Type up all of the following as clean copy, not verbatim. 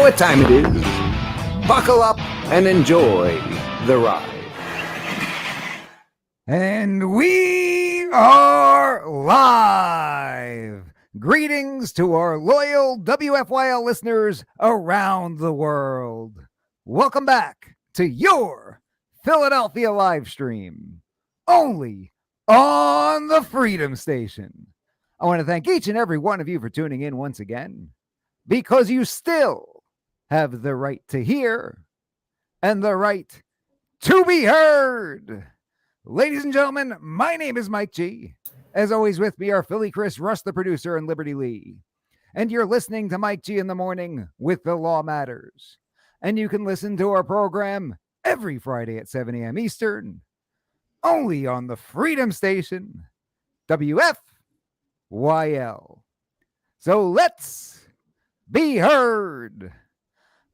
what time it is. Buckle up and enjoy the ride. And we are live. Greetings to our loyal WFYL listeners around the world. Welcome back to your Philadelphia live stream, only on the Freedom Station. I want to thank each and every one of you for tuning in once again, because you still have the right to hear and the right to be heard. Ladies and gentlemen, my name is Mike G. As always, with me are Philly Chris, Russ the producer, and Liberty Lee. And you're listening to Mike G in the Morning with The Law Matters. And you can listen to our program every Friday at 7 a.m. Eastern, only on the Freedom Station, WFYL. So let's be heard.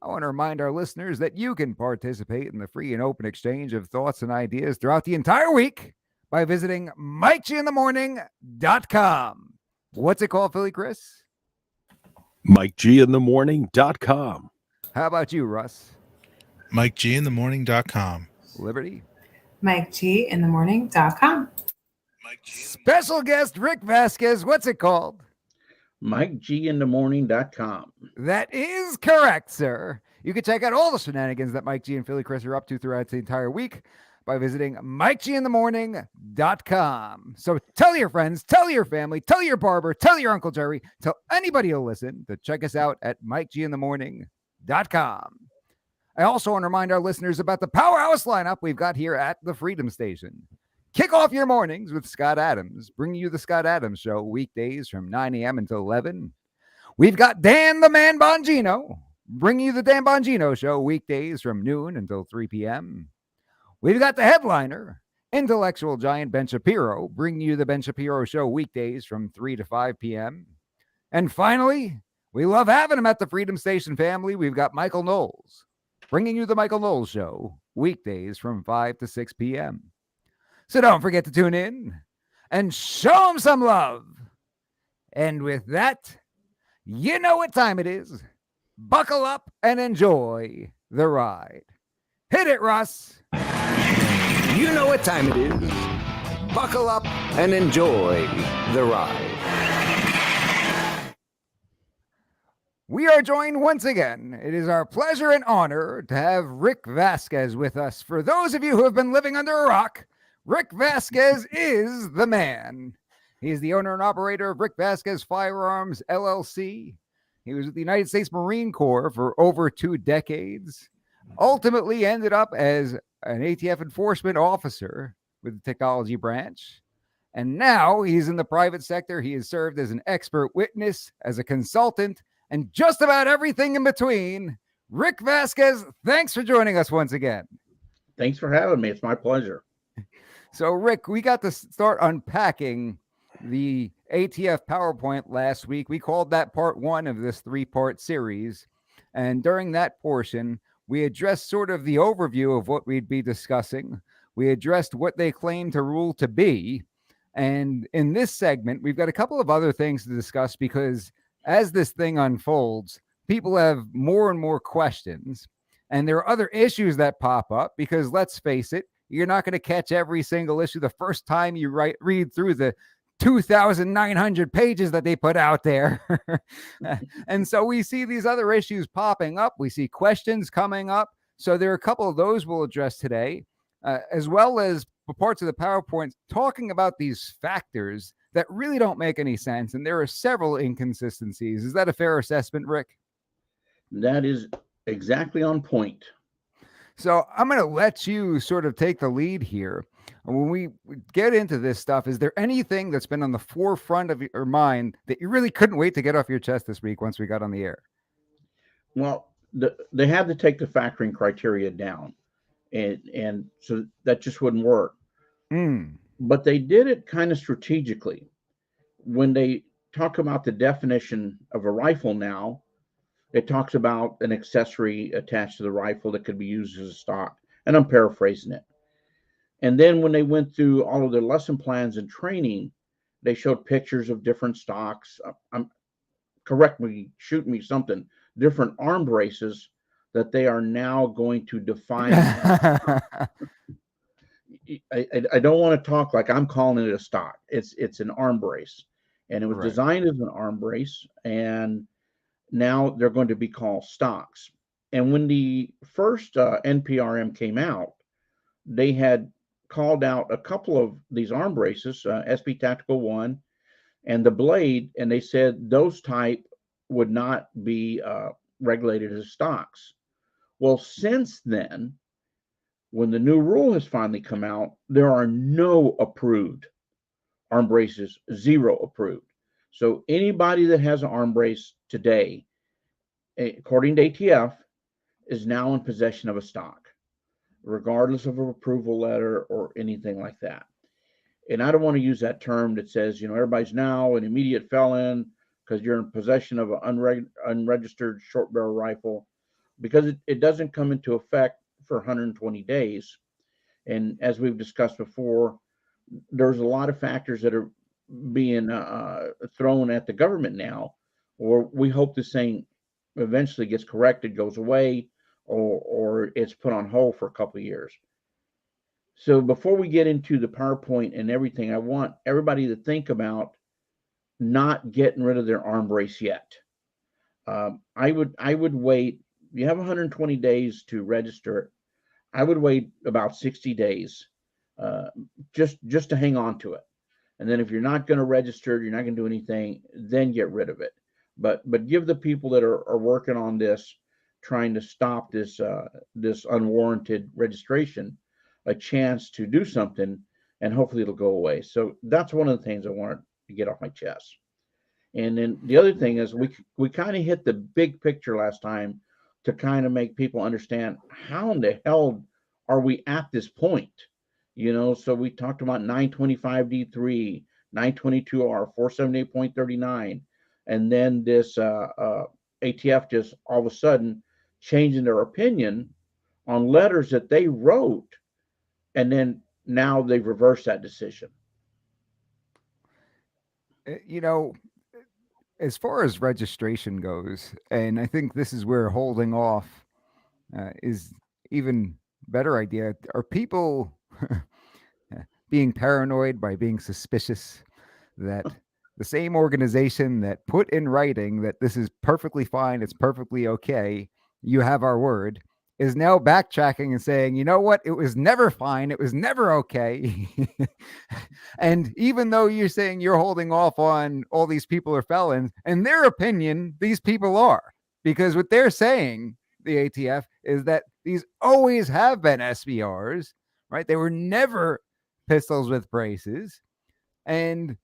I want to remind our listeners that you can participate in the free and open exchange of thoughts and ideas throughout the entire week by visiting MikeGinTheMorning.com. What's it called, Philly Chris? MikeGinTheMorning.com. How about you, Russ? MikeGinTheMorning.com. Liberty? MikeGinTheMorning.com. Special guest Rick Vasquez. What's it called? MikeGinTheMorning.com. That is correct, sir. You can check out all the shenanigans that Mike G and Philly Chris are up to throughout the entire week by visiting MikeGinTheMorning.com. So tell your friends, tell your family, tell your barber, tell your Uncle Jerry, tell anybody who'll listen to check us out at MikeGinTheMorning.com. I also want to remind our listeners about the powerhouse lineup we've got here at the Freedom Station. Kick off your mornings with Scott Adams, bringing you the Scott Adams Show weekdays from 9 a.m. until 11. We've got Dan the Man Bongino, bringing you the Dan Bongino Show weekdays from noon until 3 p.m. We've got the headliner, intellectual giant Ben Shapiro, bringing you the Ben Shapiro Show weekdays from 3 to 5 p.m. And finally, we love having him at the Freedom Station family. We've got Michael Knowles, bringing you the Michael Knowles Show weekdays from 5 to 6 p.m. So don't forget to tune in and show him some love. And with that, you know what time it is. Buckle up and enjoy the ride. Hit it, Russ. You know what time it is. Buckle up and enjoy the ride. We are joined once again. It is our pleasure and honor to have Rick Vasquez with us. For those of you who have been living under a rock, Rick Vasquez is the man. He is the owner and operator of Rick Vasquez Firearms, LLC. He was with the United States Marine Corps for over 2 decades. Ultimately ended up as an ATF Enforcement Officer with the technology branch. And now he's in the private sector. He has served as an expert witness, as a consultant, and just about everything in between. Rick Vasquez, thanks for joining us once again. Thanks for having me. It's my pleasure. So, Rick, we got to start unpacking the ATF PowerPoint last week. We called that part 1 of this 3-part series. And during that portion, we addressed sort of the overview of what we'd be discussing. We addressed what they claim to rule to be. And in this segment, we've got a couple of other things to discuss, because as this thing unfolds, people have more and more questions. And there are other issues that pop up because, let's face it, you're not going to catch every single issue the first time you read through the 2,900 pages that they put out there. And so we see these other issues popping up. We see questions coming up. So there are a couple of those we'll address today, as well as parts of the PowerPoint talking about these factors that really don't make any sense. And there are several inconsistencies. Is that a fair assessment, Rick? That is exactly on point. So I'm going to let you sort of take the lead here. When we get into this stuff, is there anything that's been on the forefront of your mind that you really couldn't wait to get off your chest this week once we got on the air? Well, they had to take the factoring criteria down, and so that just wouldn't work. But they did it kind of strategically. When they talk about the definition of a rifle now, it talks about an accessory attached to the rifle that could be used as a stock. And I'm paraphrasing it. And then when they went through all of their lesson plans and training, they showed pictures of different stocks. Correct me, shoot me something. different arm braces that they are now going to define. I don't want to talk like I'm calling it a stock. It's an arm brace, and it was Right. designed as an arm brace, and now they're going to be called stocks. And when the first NPRM came out, they had called out a couple of these arm braces, SP Tactical 1 and the Blade, and they said those type would not be regulated as stocks. Well, since then, when the new rule has finally come out, there are no approved arm braces, 0 approved. So anybody that has an arm brace today, according to ATF, is now in possession of a stock, regardless of an approval letter or anything like that. And I don't want to use that term that says, everybody's now an immediate felon because you're in possession of an unregistered short barrel rifle, because it doesn't come into effect for 120 days. And as we've discussed before, there's a lot of factors that are being thrown at the government now, or we hope this thing eventually gets corrected, goes away, or it's put on hold for a couple of years. So before we get into the PowerPoint and everything, I want everybody to think about not getting rid of their arm brace yet. I would wait. You have 120 days to register it. I would wait about 60 days just to hang on to it. And then if you're not going to register, you're not going to do anything, then get rid of it. But give the people that are working on this, trying to stop this unwarranted registration, a chance to do something, and hopefully it'll go away. So that's one of the things I wanted to get off my chest. And then the other thing is we kind of hit the big picture last time to kind of make people understand how in the hell are we at this point. So we talked about 925D3, 922R, 478.39, and then this ATF just all of a sudden changing their opinion on letters that they wrote, and then now they've reversed that decision. As far as registration goes, and I think this is where holding off is even better idea. Are people being paranoid by being suspicious that the same organization that put in writing that this is perfectly fine, it's perfectly okay, you have our word, is now backtracking and saying, you know what, it was never fine, it was never okay. And even though you're saying you're holding off on all these people are felons, in their opinion, these people are. Because what they're saying, the ATF, is that these always have been SBRs, right? They were never pistols with braces. And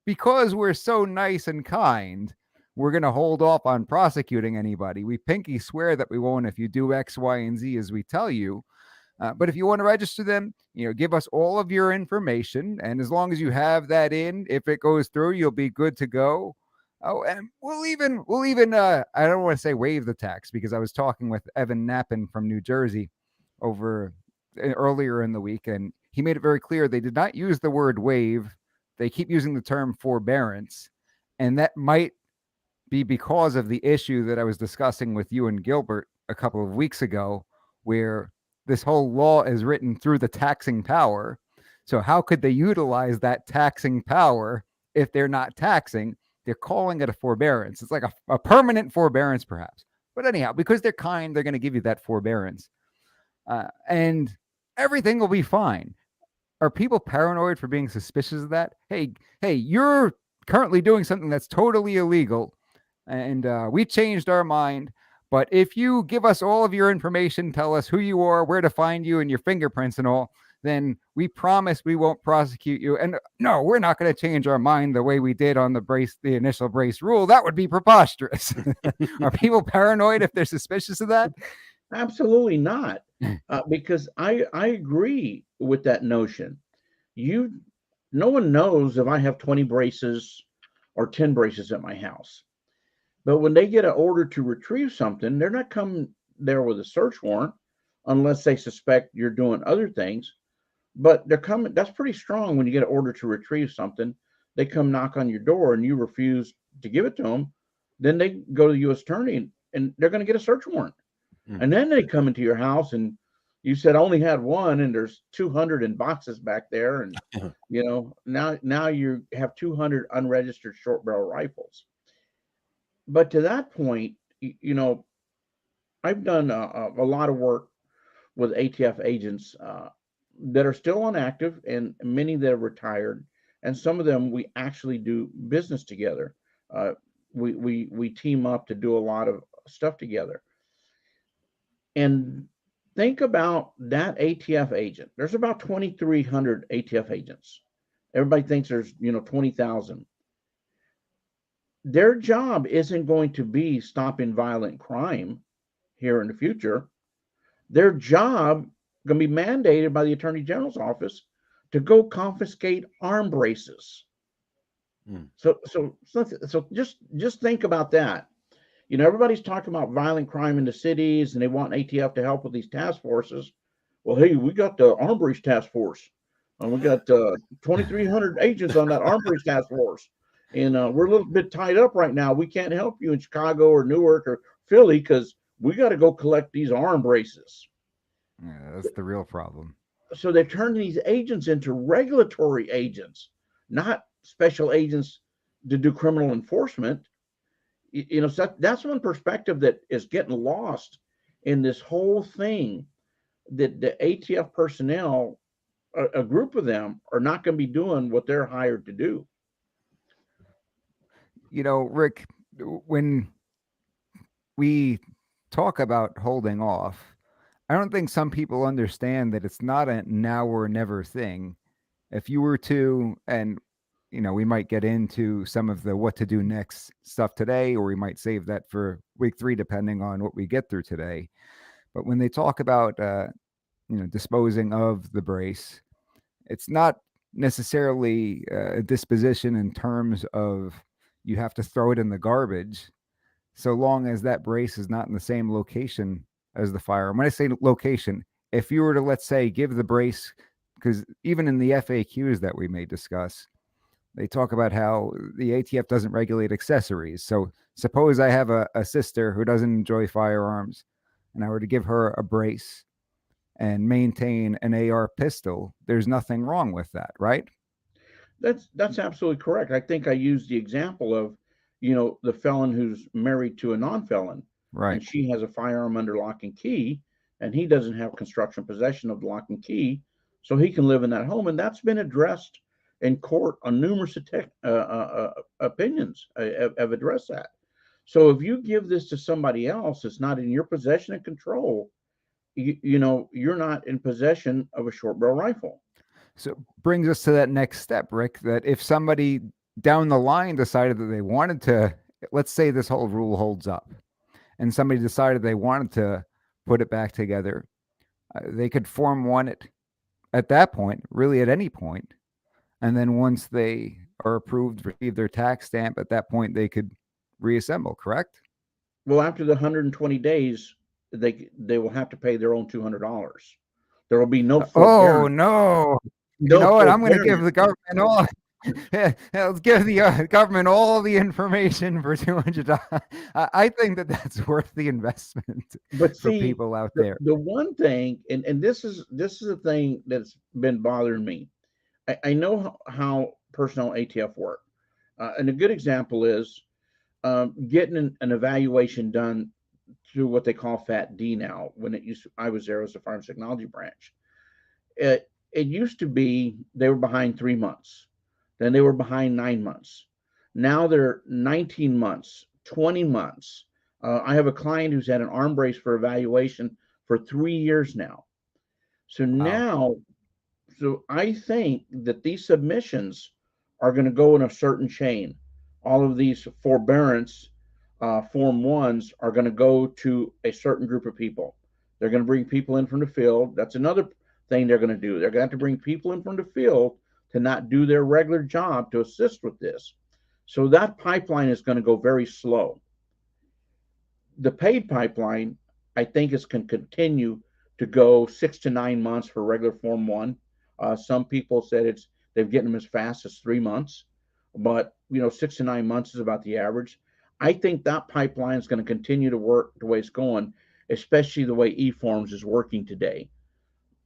because we're so nice and kind, we're going to hold off on prosecuting anybody. We pinky swear that we won't if you do X, Y, and Z as we tell you. But if you want to register them, give us all of your information. And as long as you have that in, if it goes through, you'll be good to go. Oh, and we'll even I don't want to say waive the tax, because I was talking with Evan Knappen from New Jersey earlier in the week, and he made it very clear they did not use the word waive. They keep using the term forbearance, and that might be because of the issue that I was discussing with you and Gilbert a couple of weeks ago, where this whole law is written through the taxing power. So how could they utilize that taxing power if they're not taxing? They're calling it a forbearance. It's like a permanent forbearance, perhaps. But anyhow, because they're kind, they're going to give you that forbearance. And everything will be fine. Are people paranoid for being suspicious of that? Hey, you're currently doing something that's totally illegal, and we changed our mind. But if you give us all of your information, tell us who you are, where to find you, and your fingerprints and all, then we promise we won't prosecute you. And no, we're not going to change our mind the way we did on the initial brace rule. That would be preposterous. Are people paranoid if they're suspicious of that? Absolutely not, because I agree with that notion. No one knows if I have 20 braces or 10 braces at my house. But when they get an order to retrieve something, they're not coming there with a search warrant unless they suspect you're doing other things. But they're coming. That's pretty strong when you get an order to retrieve something. They come knock on your door and you refuse to give it to them. Then they go to the U.S. attorney and they're going to get a search warrant. Mm. And then they come into your house and you said I only had one, and there's 200 in boxes back there, and now you have 200 unregistered short barrel rifles. But to that point, I've done a lot of work with ATF agents that are still on active, and many that are retired, and some of them we actually do business together. We team up to do a lot of stuff together. And think about that ATF agent. There's about 2,300 ATF agents. Everybody thinks there's 20,000. Their job isn't going to be stopping violent crime here in the future. Their job going to be mandated by the Attorney General's office to go confiscate arm braces. So just think about that. Everybody's talking about violent crime in the cities, and they want ATF to help with these task forces. Well, hey, we got the arm brace task force, and we got 2,300 agents on that arm brace task force, and we're a little bit tied up right now. We can't help you in Chicago or Newark or Philly because we got to go collect these arm braces. Yeah, that's the real problem. So they're turning these agents into regulatory agents, not special agents to do criminal enforcement. So that's one perspective that is getting lost in this whole thing, that the ATF personnel, a group of them, are not going to be doing what they're hired to do. Rick, when we talk about holding off, I don't think some people understand that it's not a now or never thing. If you were to, and we might get into some of the what to do next stuff today, or we might save that for week 3, depending on what we get through today. But when they talk about, disposing of the brace, it's not necessarily a disposition in terms of you have to throw it in the garbage, so long as that brace is not in the same location as the firearm. When I say location, if you were to, let's say, give the brace, because even in the FAQs that we may discuss, they talk about how the ATF doesn't regulate accessories. So suppose I have a sister who doesn't enjoy firearms, and I were to give her a brace and maintain an AR pistol, there's nothing wrong with that, right? That's absolutely correct. I think I used the example of, the felon who's married to a non-felon, right? And she has a firearm under lock and key, and he doesn't have construction possession of the lock and key, so he can live in that home. And that's been addressed in court on numerous opinions have addressed that. So if you give this to somebody else, it's not in your possession and control. You're not in possession of a short barrel rifle. So brings us to that next step, Rick, that if somebody down the line decided that they wanted to, let's say this whole rule holds up, and somebody decided they wanted to put it back together, they could form one at that point, really at any point. And then once they are approved, receive their tax stamp, at that point, they could reassemble, correct? Well, after the 120 days, they will have to pay their own $200. There will be no forbearance. Oh, no. You know what? I'm going to give the government all... let's give the government all the information for $200. I think that's worth the investment for people out there. The one thing, and this is a thing that's been bothering me. I know how personnel ATF work, and a good example is getting an evaluation done through what they call FAT-D now. I was there as the Firearms Technology branch. It used to be they were behind 3 months. Then they were behind 9 months. Now they're 19 months, 20 months. I have a client who's had an arm brace for evaluation for 3 years now. So I think that these submissions are going to go in a certain chain. All of these forbearance Form 1s are going to go to a certain group of people. They're going to bring people in from the field. That's another thing they're going to do. They're going to have to bring people in from the field to not do their regular job to assist with this. So that pipeline is going to go very slow. The paid pipeline, I think, is going to continue to go 6 to 9 months for regular Form 1. Some people said they've getting them as fast as 3 months, but 6 to 9 months is about the average. I think that pipeline is going to continue to work the way it's going, especially the way eForms is working today.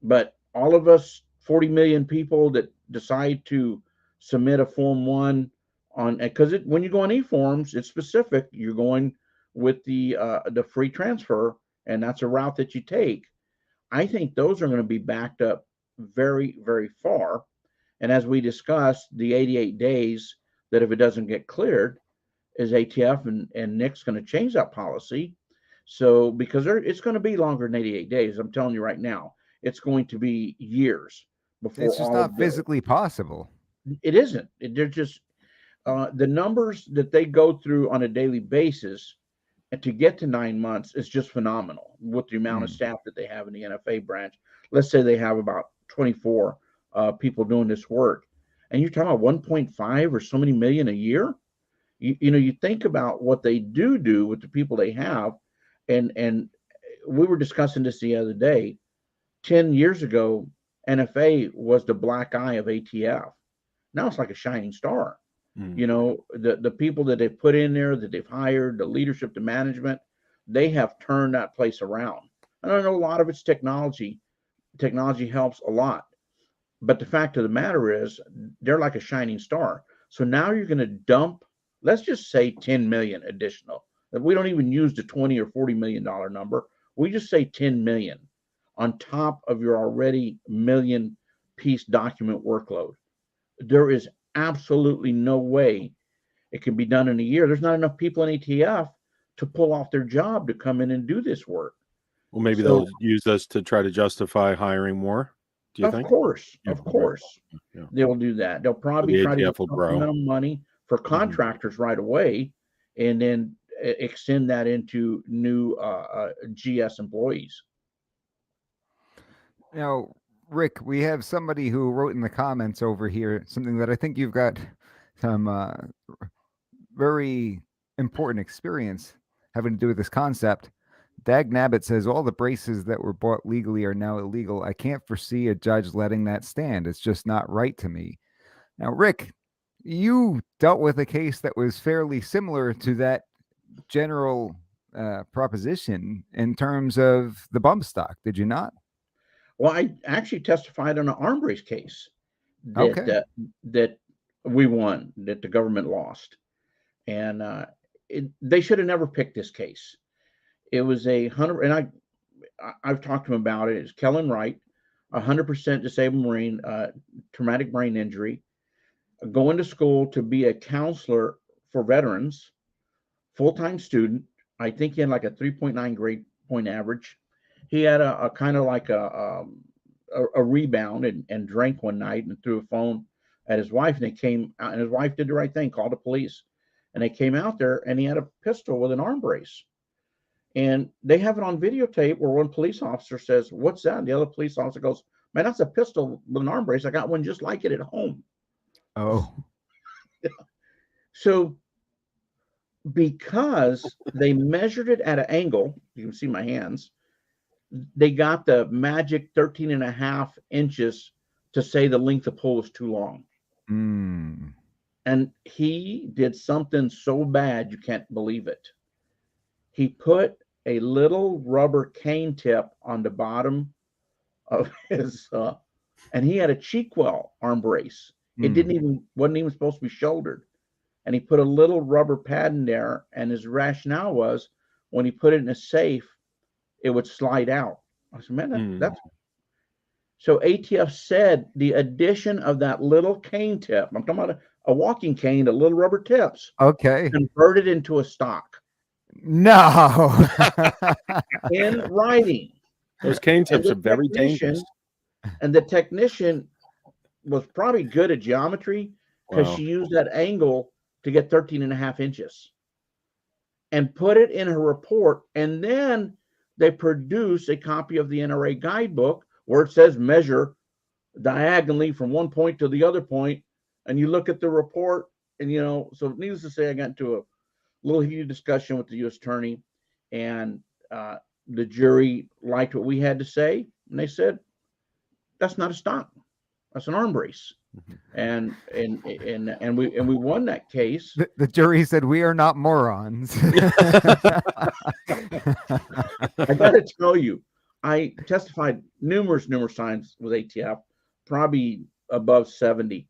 But all of us 40 million people that decide to submit a Form 1 on, because when you go on eForms, it's specific. You're going with the free transfer, and that's a route that you take. I think those are going to be backed up very, very far. And as we discussed, the 88 days that if it doesn't get cleared, is ATF and Nick's going to change that policy. So because it's going to be longer than 88 days, I'm telling you right now, it's going to be years before It's just all not of the, physically possible. it isn't. They're just the numbers that they go through on a daily basis, and to get to 9 months is just phenomenal with the amount of staff that they have in the NFA branch. Let's say they have about 24 people doing this work, and you're talking about 1.5 or so many million a year. You know, you think about what they do with the people they have, and we were discussing this the other day. 10 years ago, NFA was the black eye of ATF. Now it's like a shining star. You know, the people that they've put in there, that they've hired, the leadership, the management, they have turned that place around. And I know a lot of it's technology. Technology helps a lot. But the fact of the matter is, they're like a shining star. So now you're going to dump, let's just say 10 million additional. If we don't even use the 20 or 40 million dollar number, we just say 10 million on top of your already million piece document workload. There is absolutely no way it can be done in a year. There's not enough people in ATF to pull off their job to come in and do this work. Well, maybe they'll use this to try to justify hiring more. Do you think? Of course, Yeah. they'll do that. They'll probably try to get some amount of money for contractors right away, and then extend that into new GS employees. Now, Rick, we have somebody who wrote in the comments over here something that I think you've got some very important experience having to do with this concept. Dag Nabbit says all the braces that were bought legally are now illegal. I can't foresee a judge letting that stand. It's just not right to me. Now, Rick, you dealt with a case that was fairly similar to that general proposition in terms of the bump stock, did you not? Well, I actually testified on an arm brace case that that we won, that the government lost, and they should have never picked this case. It was 100, and I've talked to him about it. It's Kellen Wright, 100% disabled Marine, traumatic brain injury, going to school to be a counselor for veterans, full-time student. I think he had like a 3.9 grade point average. He had a kind of like a rebound and drank one night and threw a phone at his wife, and they came out, and his wife did the right thing, called the police, and they came out there, and he had a pistol with an arm brace. And they have it on videotape where one police officer says, "What's that?" And the other police officer goes, "Man, that's a pistol with an arm brace. I got one just like it at home." Oh. So because they measured it at an angle, you can see my hands, they got the magic 13 and a half inches to say the length of pull was too long. And he did something so bad you can't believe it. He put a little rubber cane tip on the bottom of his and he had a Cheekwell arm brace. It wasn't even supposed to be shouldered. And he put a little rubber pad in there, and his rationale was when he put it in a safe, it would slide out. I said, man, that's so ATF said the addition of that little cane tip, I'm talking about a walking cane, the little rubber tips, converted into a stock. No. In writing. Those cane tips are very dangerous. And the technician was probably good at geometry because she used that angle to get 13 and a half inches and put it in her report. And then they produce a copy of the NRA guidebook where it says measure diagonally from one point to the other point. And you look at the report, and, you know, so needless to say, I got into a little heated discussion with the U.S. attorney, and the jury liked what we had to say. And they said, that's not a stock. That's an arm brace. And we won that case. The jury said we are not morons. I got to tell you, I testified numerous times with ATF, probably above 70.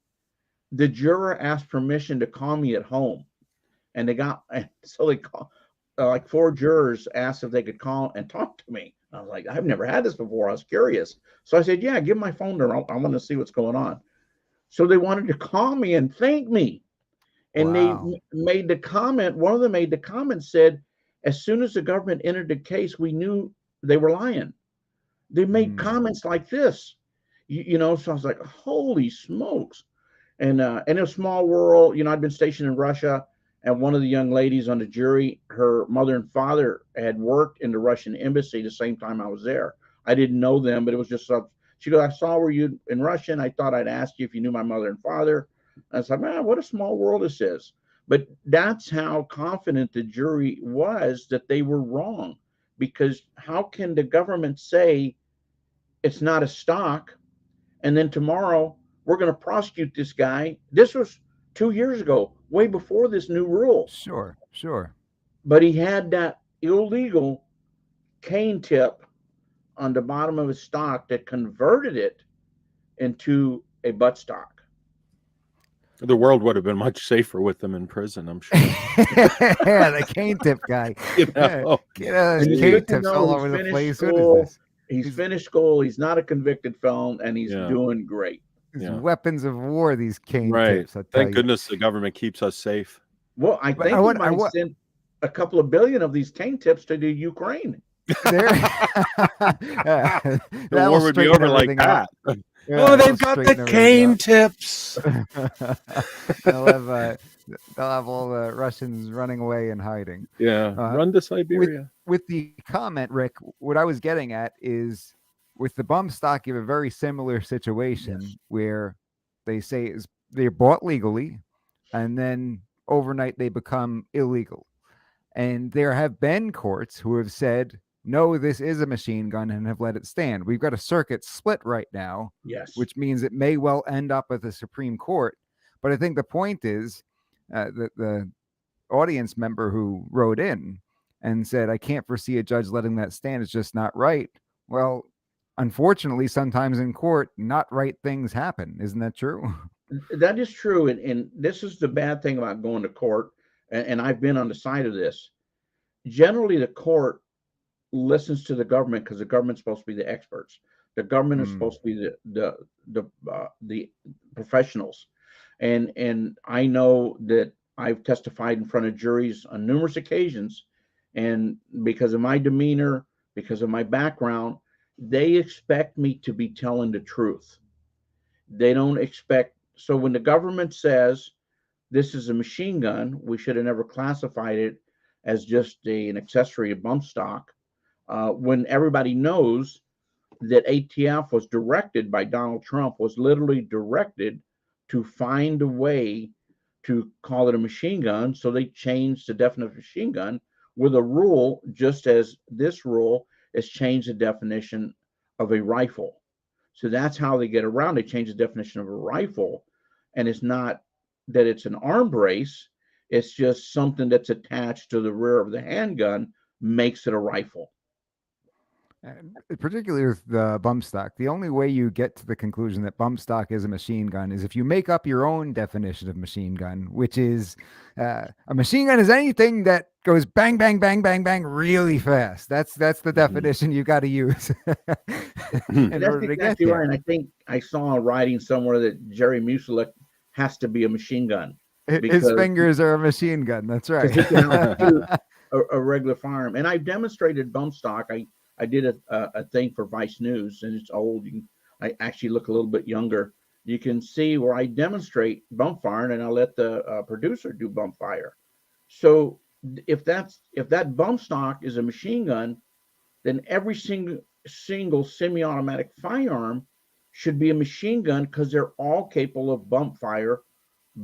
The juror asked permission to call me at home, and they called. Like 4 jurors asked if they could call and talk to me. I was like, I've never had this before. I was curious, so I said, "Yeah, give my phone number. I want to see what's going on." So they wanted to call me and thank me, and Wow. they made the comment. One of them made the comment, said, "As soon as the government entered the case, we knew they were lying." They made comments like this, So I was like, "Holy smokes!" And in a small world, I'd been stationed in Russia, and one of the young ladies on the jury, her mother and father had worked in the Russian embassy the same time I was there. I didn't know them, but it was just she goes, "I saw where you in Russian. I thought I'd ask you if you knew my mother and father." And I was like, "Man, what a small world this is." But that's how confident the jury was that they were wrong, because how can the government say it's not a stock, and then tomorrow we're going to prosecute this guy? This was 2 years ago, way before this new rule. Sure. But he had that illegal cane tip on the bottom of his stock that converted it into a butt stock. The world would have been much safer with them in prison, I'm sure. Yeah, the cane tip guy. Cane tips all over the place. He's finished school. He's not a convicted felon, and he's doing great. These weapons of war, these cane tips. Thank goodness the government keeps us safe. Well, I think we might send a couple of billion of these cane tips to the Ukraine. The war would be over like that. Yeah, they've got the cane tips. They'll have all the Russians running away and hiding. Yeah, run to Siberia. With the comment, Rick, what I was getting at is with the bump stock, you have a very similar situation where they say they're bought legally, and then overnight they become illegal. And there have been courts who have said, no, this is a machine gun, and have let it stand. We've got a circuit split right now, which means it may well end up at the Supreme Court. But I think the point is that the audience member who wrote in and said, I can't foresee a judge letting that stand. It's just not right. Well, unfortunately, sometimes in court, not right things happen. Isn't that true? That is true. And this is the bad thing about going to court. And I've been on the side of this. Generally, the court listens to the government because the government's supposed to be the experts. The government is supposed to be the professionals. And I know that I've testified in front of juries on numerous occasions, and because of my demeanor, because of my background, they expect me to be telling the truth. They don't expect. So when the government says this is a machine gun, we should have never classified it as just an accessory, a bump stock, when everybody knows that ATF was directed by Donald Trump, was literally directed to find a way to call it a machine gun. So they changed the definition of machine gun with a rule, just as this rule has changed the definition of a rifle. So that's how they get around. They change the definition of a rifle, and it's not that it's an arm brace. It's just something that's attached to the rear of the handgun makes it a rifle. Particularly with the bump stock, the only way you get to the conclusion that bump stock is a machine gun is if you make up your own definition of machine gun, which is a machine gun is anything that goes bang, bang, bang, bang, bang really fast. That's the definition you got to use. That's exactly right. And I think I saw a writing somewhere that Jerry Muselik has to be a machine gun. His fingers are a machine gun. That's right. He can outshoot a regular firearm. And I've demonstrated bump stock. I did a thing for Vice News, and it's old. I actually look a little bit younger. You can see where I demonstrate bump firing, and I let the producer do bump fire. So if that bump stock is a machine gun, then every single semi-automatic firearm should be a machine gun, because they're all capable of bump fire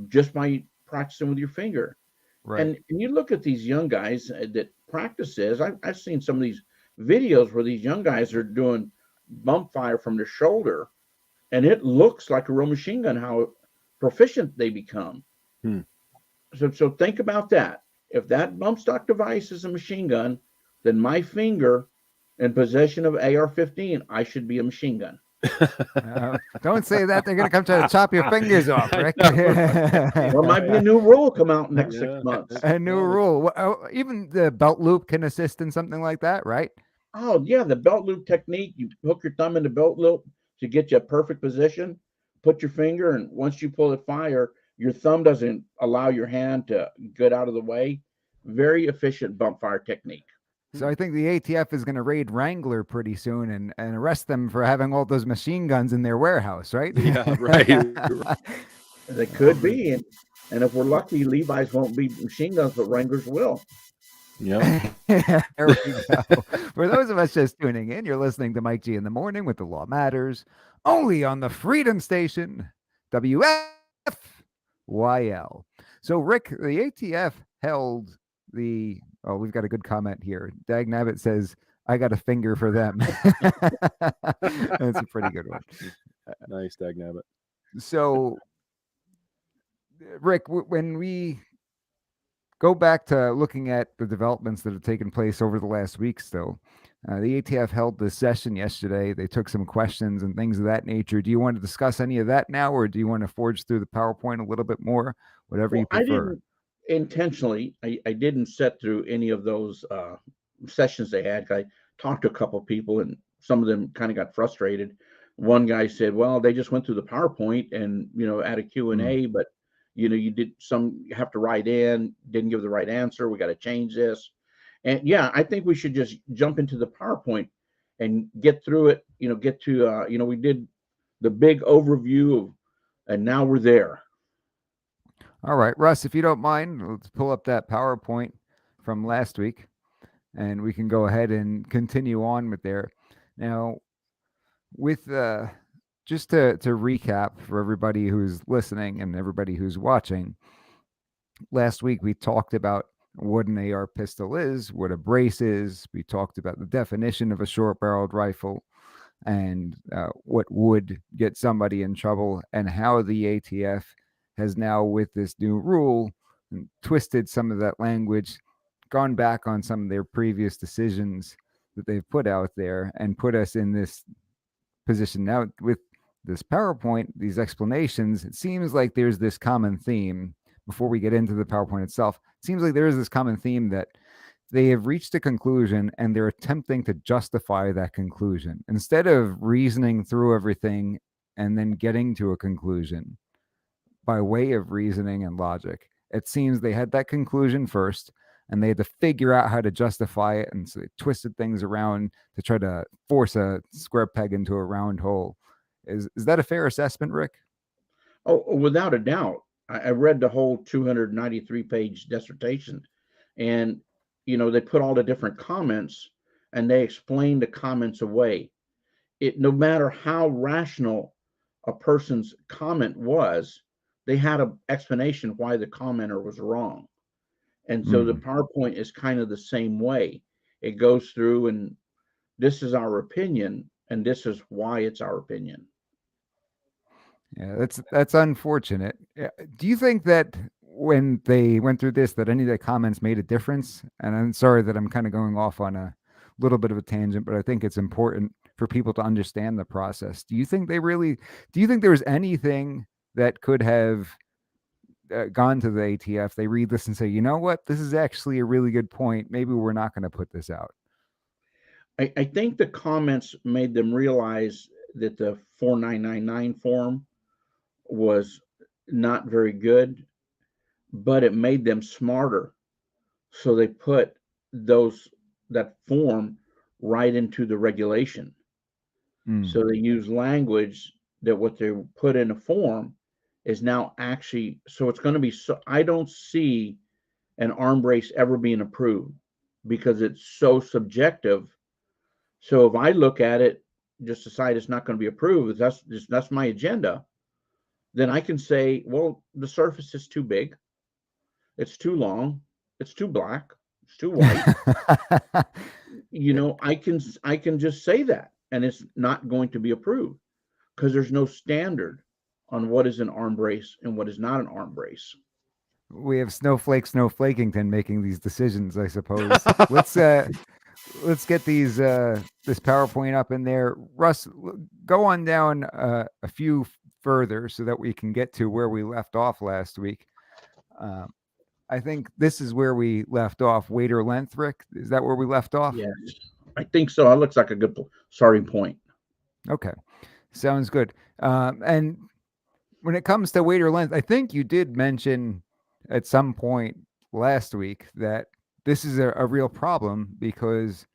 just by practicing with your finger. Right. And you look at these young guys that practice this. I've seen some of these videos where these young guys are doing bump fire from the shoulder, and it looks like a real machine gun, how proficient they become. So think about that. If that bump stock device is a machine gun, then my finger in possession of AR-15, I should be a machine gun. Don't say that. They're going to come try to chop your fingers off, Rick. There might be a new rule come out next 6 months. A new rule. Even the belt loop can assist in something like that, right? Oh, yeah, the belt loop technique. You hook your thumb in the belt loop to get you a perfect position, put your finger, and once you pull the fire, your thumb doesn't allow your hand to get out of the way. Very efficient bump fire technique. So I think the ATF is going to raid Wrangler pretty soon and arrest them for having all those machine guns in their warehouse, right? Yeah, right. They could be. And if we're lucky, Levi's won't be machine guns, but Wranglers will. Yeah. There we go. For those of us just tuning in, you're listening to Mike G in the Morning with The Law Matters, only on the Freedom Station, WFYL. So, Rick, the ATF held the... Oh, we've got a good comment here. Dag Nabbit says, I got a finger for them. That's a pretty good one. Nice, Dag Nabbit. So, Rick, when we go back to looking at the developments that have taken place over the last week still, the ATF held this session yesterday. They took some questions and things of that nature. Do you want to discuss any of that now, or do you want to forge through the PowerPoint a little bit more? Whatever you prefer. Intentionally, I didn't sit through any of those sessions they had. I talked to a couple of people, and some of them kind of got frustrated. One guy said, well, they just went through the PowerPoint and, add a Q&A, but, you have to write in, didn't give the right answer. We got to change this. And yeah, I think we should just jump into the PowerPoint and get through it, get to, we did the big overview and now we're there. All right, Russ, if you don't mind, let's pull up that PowerPoint from last week and we can go ahead and continue on with there. Now, with just to recap for everybody who's listening and everybody who's watching, last week we talked about what an AR pistol is, what a brace is. We talked about the definition of a short-barreled rifle and what would get somebody in trouble, and how the ATF has now, with this new rule, twisted some of that language, gone back on some of their previous decisions that they've put out there and put us in this position. Now, with this PowerPoint, these explanations, it seems like there's this common theme. Before we get into the PowerPoint itself, it seems like there is this common theme that they have reached a conclusion and they're attempting to justify that conclusion. Instead of reasoning through everything and then getting to a conclusion by way of reasoning and logic, it seems they had that conclusion first and they had to figure out how to justify it, and so they twisted things around to try to force a square peg into a round hole. Is that a fair assessment, Rick? Oh, without a doubt. I read the whole 293-page dissertation, and they put all the different comments and they explained the comments away. No matter how rational a person's comment was, they had an explanation why the commenter was wrong. And so the PowerPoint is kind of the same way. It goes through and this is our opinion and this is why it's our opinion. Yeah, that's unfortunate. Do you think that when they went through this, that any of the comments made a difference? And I'm sorry that I'm kind of going off on a little bit of a tangent, but I think it's important for people to understand the process. Do you think there was anything that could have gone to the ATF? They read this and say, you know what, this is actually a really good point. Maybe we're not going to put this out. I think the comments made them realize that the 4999 form was not very good, but it made them smarter. So they put that form right into the regulation. So they use language that what they put in a form is now actually, so it's going to be, so I don't see an arm brace ever being approved because it's so subjective. So if I look at it, just decide it's not going to be approved, that's my agenda, then I can say, well, the surface is too big, it's too long, it's too black, it's too white. I can just say that and it's not going to be approved. because there's no standard on what is an arm brace and what is not an arm brace. We have Snowflakington making these decisions, I suppose. Let's get these this PowerPoint up in there. Russ, go on down a few further so that we can get to where we left off last week. I think this is where we left off. Weight or length, Rick? Is that where we left off? Yes, I think so. That looks like a good starting point. Okay, sounds good. And when it comes to weight or length, I think you did mention at some point last week that this is a real problem because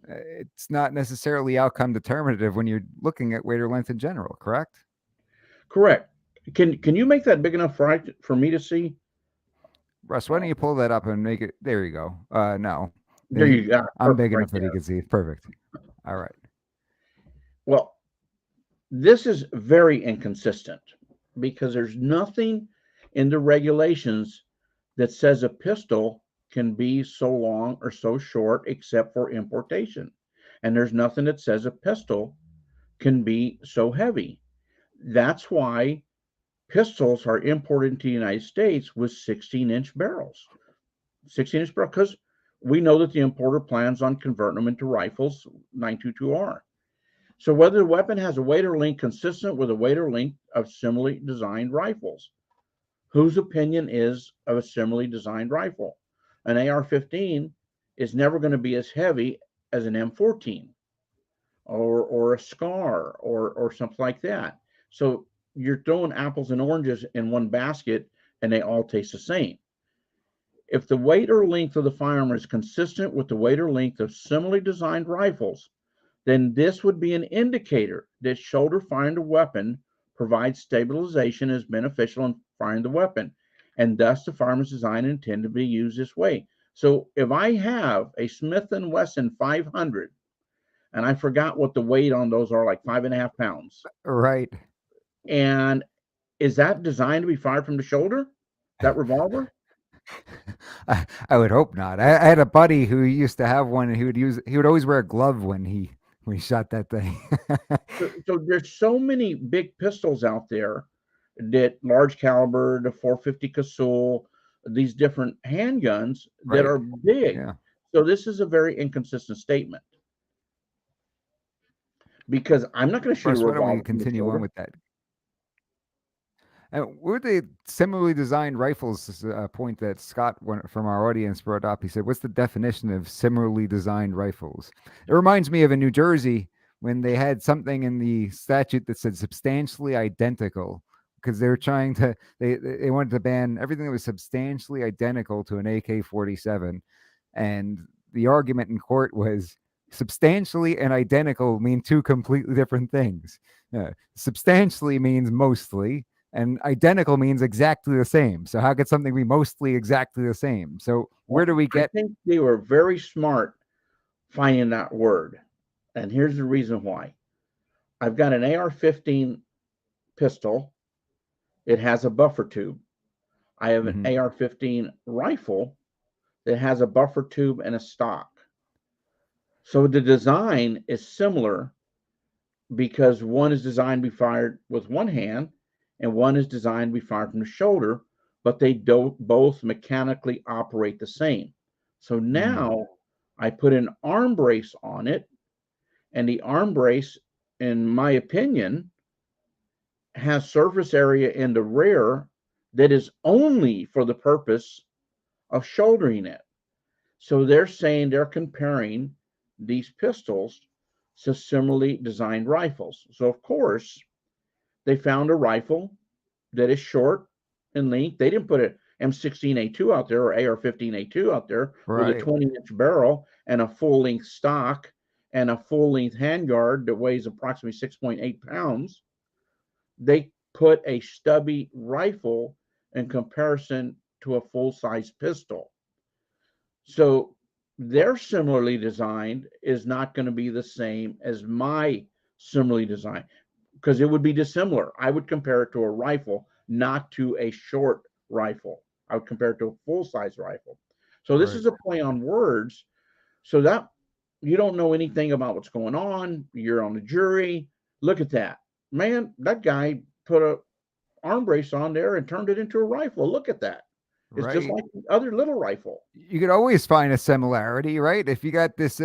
it's not necessarily outcome determinative when you're looking at weight or length in general, correct? Correct. Can you make that big enough for me to see? Russ, why don't you pull that up and make it? There you go. No. There you go. I'm big enough that he can see. Perfect. All right. Well, this is very inconsistent because there's nothing in the regulations that says a pistol can be so long or so short except for importation. And there's nothing that says a pistol can be so heavy. That's why pistols are imported into the United States with 16-inch barrels. 16-inch barrel, because we know that the importer plans on converting them into rifles, 922R. So whether the weapon has a weight or length consistent with a weight or length of similarly designed rifles. Whose opinion is of a similarly designed rifle? An AR-15 is never going to be as heavy as an M14 or a SCAR or something like that. So you're throwing apples and oranges in one basket and they all taste the same. If the weight or length of the firearm is consistent with the weight or length of similarly designed rifles, then this would be an indicator that shoulder firing the weapon provides stabilization as beneficial in firing the weapon, and thus the firearm is designed and intended to be used this way. So if I have a Smith & Wesson 500, and I forgot what the weight on those are, like 5.5 pounds. Right. And is that designed to be fired from the shoulder, that revolver? I would hope not. I had a buddy who used to have one, and he would always wear a glove when he shot that thing. So there's so many big pistols out there, that large caliber, the 450 Casull, these different handguns that are big. Yeah. So this is a very inconsistent statement. Because I'm not going to shoot a revolver. Why don't we continue on with that? And with the similarly designed rifles, this is a point that Scott from our audience brought up. He said, what's the definition of similarly designed rifles? It reminds me of in New Jersey when they had something in the statute that said substantially identical, because they were trying to, they wanted to ban everything that was substantially identical to an AK-47. And the argument in court was substantially and identical mean two completely different things. Substantially means mostly, and identical means exactly the same. So how could something be mostly exactly the same? So where do we get? I think they were very smart finding that word. And here's the reason why. I've got an AR-15 pistol. It has a buffer tube. I have an AR-15 rifle that has a buffer tube and a stock. So the design is similar because one is designed to be fired with one hand and one is designed to be fired from the shoulder, but they don't both mechanically operate the same. So now I put an arm brace on it, and the arm brace, in my opinion, has surface area in the rear that is only for the purpose of shouldering it. So they're saying they're comparing these pistols to similarly designed rifles. So of course, they found a rifle that is short in length. They didn't put an M16A2 out there or AR-15A2 out there with a 20-inch barrel and a full-length stock and a full-length handguard that weighs approximately 6.8 pounds. They put a stubby rifle in comparison to a full-size pistol. So their similarly designed is not going to be the same as my similarly designed, because it would be dissimilar. I would compare it to a rifle, not to a short rifle. I would compare it to a full-size rifle. So this is a play on words, so that you don't know anything about what's going on. You're on the jury. Look at that. man, that guy put a arm brace on there and turned it into a rifle. Look at that. It's just Right. like the other little rifle. You could always find a similarity, right? If you got this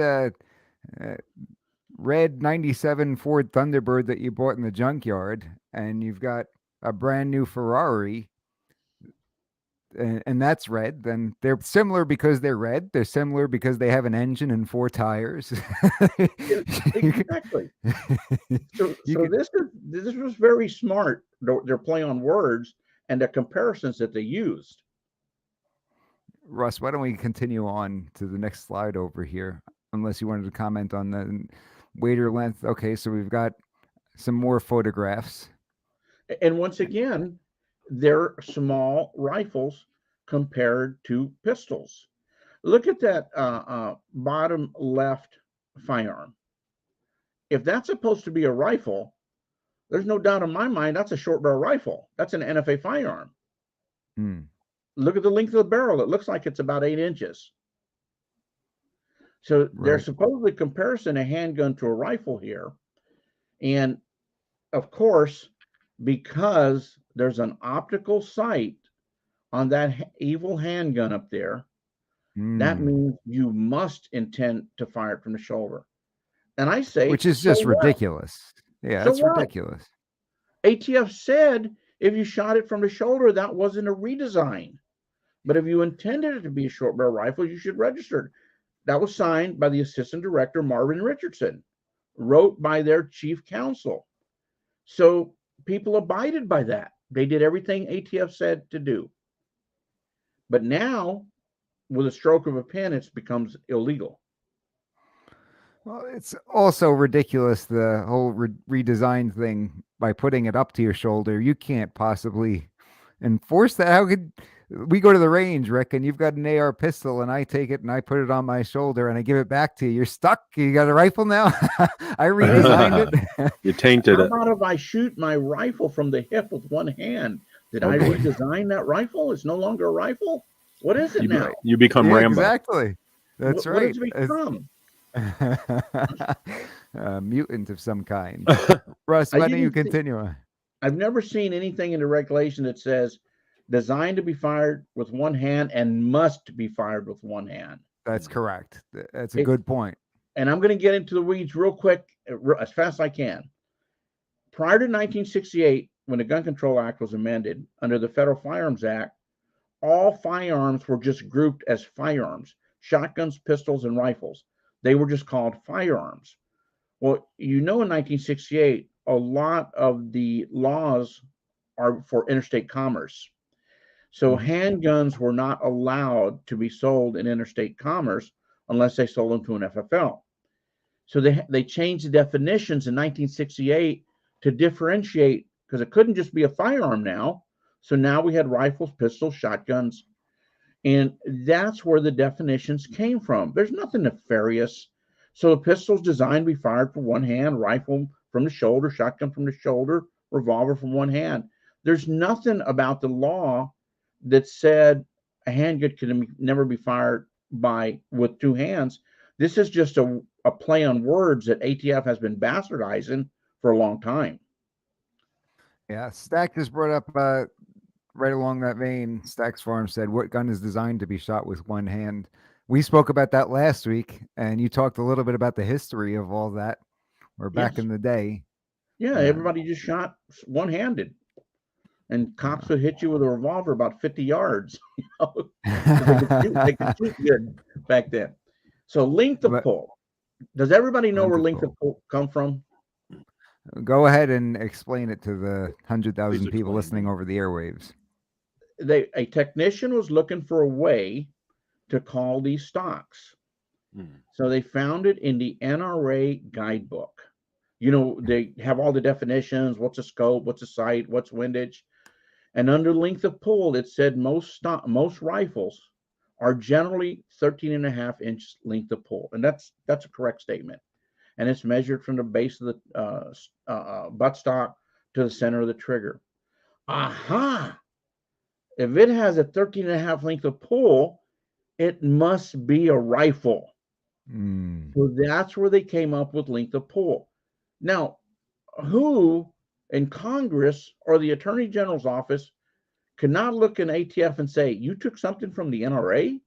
red 97 Ford Thunderbird that you bought in the junkyard, and you've got a brand new Ferrari, and that's red, then they're similar because they're red. They're similar because they have an engine and 4 tires. Exactly. So could, this was very smart. Their play on words and the comparisons that they used. Russ, why don't we continue on to the next slide over here? Unless you wanted to comment on the waiter length. Okay, so we've got some more photographs. And once again, they're small rifles compared to pistols. Look at that bottom left firearm. If that's supposed to be a rifle, there's no doubt in my mind that's a short barrel rifle. That's an NFA firearm. Look at the length of the barrel. It looks like it's about 8 inches. So they're supposedly comparison a handgun to a rifle here. And of course, because there's an optical sight on that evil handgun up there, that means you must intend to fire it from the shoulder. And I say, which is just ridiculous. Yeah, that's ridiculous. ATF said if you shot it from the shoulder, that wasn't a redesign. But if you intended it to be a short barrel rifle, you should register it. That was signed by the Assistant Director, Marvin Richardson, wrote by their chief counsel. So people abided by that. They did everything ATF said to do. But now, with a stroke of a pen, it becomes illegal. Well, it's also ridiculous, the whole redesign thing by putting it up to your shoulder. You can't possibly enforce that. How could we go to the range, Rick, and you've got an AR pistol, and I take it and I put it on my shoulder and I give it back to you? You're stuck. You got a rifle now? I redesigned it. You tainted it. How about if I shoot my rifle from the hip with one hand? Did I redesign that rifle? It's no longer a rifle? What is it now? You become Rambo. Exactly. That's right. What does it become? A mutant of some kind. Russ, why don't you continue? I've never seen anything in the regulation that says designed to be fired with one hand and must be fired with one hand. That's correct. That's a good point. And I'm going to get into the weeds real quick, as fast as I can. Prior to 1968, when the Gun Control Act was amended under the Federal Firearms Act, all firearms were just grouped as firearms: shotguns, pistols, and rifles. They were just called firearms. Well, in 1968, a lot of the laws are for interstate commerce. So handguns were not allowed to be sold in interstate commerce unless they sold them to an FFL. So they changed the definitions in 1968 to differentiate, because it couldn't just be a firearm now. So now we had rifles, pistols, shotguns, and that's where the definitions came from. There's nothing nefarious. So the pistol's designed to be fired from one hand, rifle from the shoulder, shotgun from the shoulder, revolver from one hand. There's nothing about the law that said a handgun can never be fired with two hands. This is just a play on words that ATF has been bastardizing for a long time. Yeah, Stack just brought up right along that vein. Stack's Farm said, what gun is designed to be shot with one hand? We spoke about that last week, and you talked a little bit about the history of all that, or back in the day. Yeah, everybody just shot one-handed, and cops would hit you with a revolver about 50 yards. They could shoot good back then. So length of pull. Does everybody know where length of pull come from? Go ahead and explain it to the 100,000 people listening over the airwaves. A technician was looking for a way to call these stocks. So they found it in the NRA guidebook. They have all the definitions: what's a scope, what's a sight, what's windage. And under length of pull, it said most rifles are generally 13.5-inch length of pull. And that's a correct statement. And it's measured from the base of the buttstock to the center of the trigger. Aha! If it has a 13.5 length of pull, it must be a rifle. So that's where they came up with length of pull. Now, who And Congress or the Attorney General's office cannot look in ATF and say, you took something from the NRA,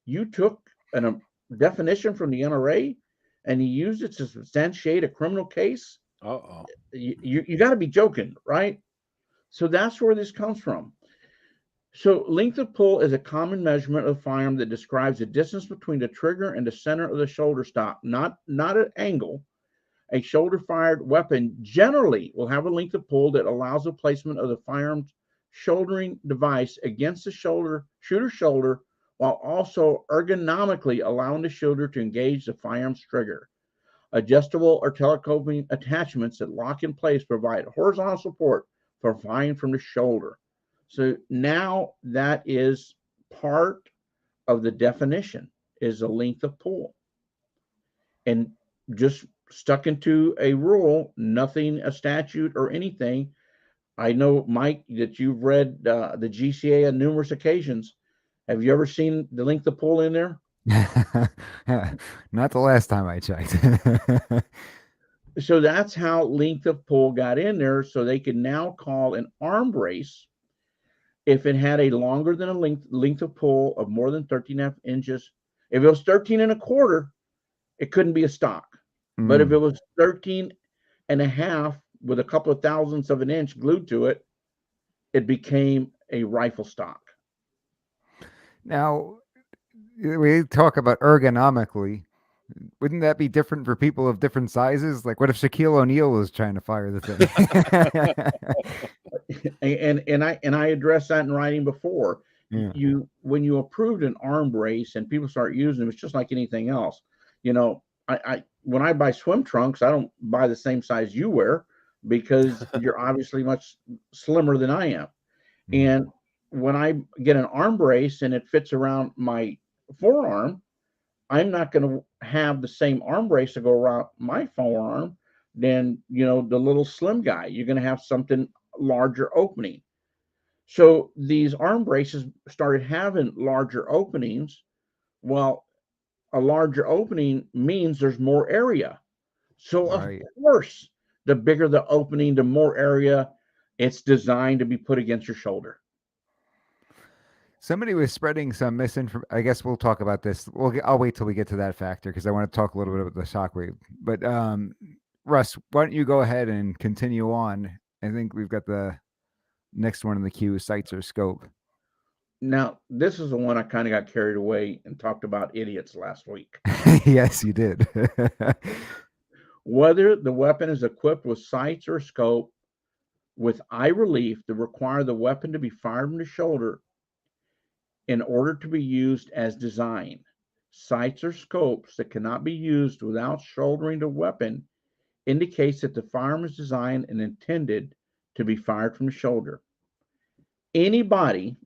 you took a definition from the NRA, and you used it to substantiate a criminal case. Uh-oh. You got to be joking, right? So that's where this comes from. So length of pull is a common measurement of a firearm that describes the distance between the trigger and the center of the shoulder stock, not an angle. A shoulder-fired weapon generally will have a length of pull that allows the placement of the firearm's shouldering device against the shooter's shoulder, while also ergonomically allowing the shooter to engage the firearm's trigger. Adjustable or telescoping attachments that lock in place provide horizontal support for firing from the shoulder. So now that is part of the definition, is the length of pull. And just stuck into a rule, nothing a statute or anything. I know, Mike, that you've read the GCA on numerous occasions. Have you ever seen the length of pull in there? Not the last time I checked. So that's how length of pull got in there, so they can now call an arm brace if it had a longer than a length of pull of more than 13.5 inches. If it was 13 and a quarter, it couldn't be a stock. But if it was 13 and a half with a couple of thousandths of an inch glued to it, it became a rifle stock. Now, we talk about ergonomically. Wouldn't that be different for people of different sizes? Like, what if Shaquille O'Neal was trying to fire the thing? and I addressed that in writing before. Yeah. When you approved an arm brace and people start using them, it's just like anything else. You know, when I buy swim trunks, I don't buy the same size you wear, because you're obviously much slimmer than I am. And when I get an arm brace and it fits around my forearm, I'm not going to have the same arm brace to go around my forearm than, the little slim guy. You're going to have something larger opening. So these arm braces started having larger openings. Well, a larger opening means there's more area. So Right. Of course, the bigger the opening, the more area it's designed to be put against your shoulder. Somebody was spreading some misinformation. I guess we'll talk about this. I'll wait till we get to that factor, because I want to talk a little bit about the shockwave. But Russ, why don't you go ahead and continue on? I think we've got the next one in the queue, sights or scope. Now, this is the one I kind of got carried away and talked about idiots last week. Yes, you did. Whether the weapon is equipped with sights or scope with eye relief to require the weapon to be fired from the shoulder in order to be used as designed. Sights or scopes that cannot be used without shouldering the weapon indicates that the firearm is designed and intended to be fired from the shoulder. Anybody,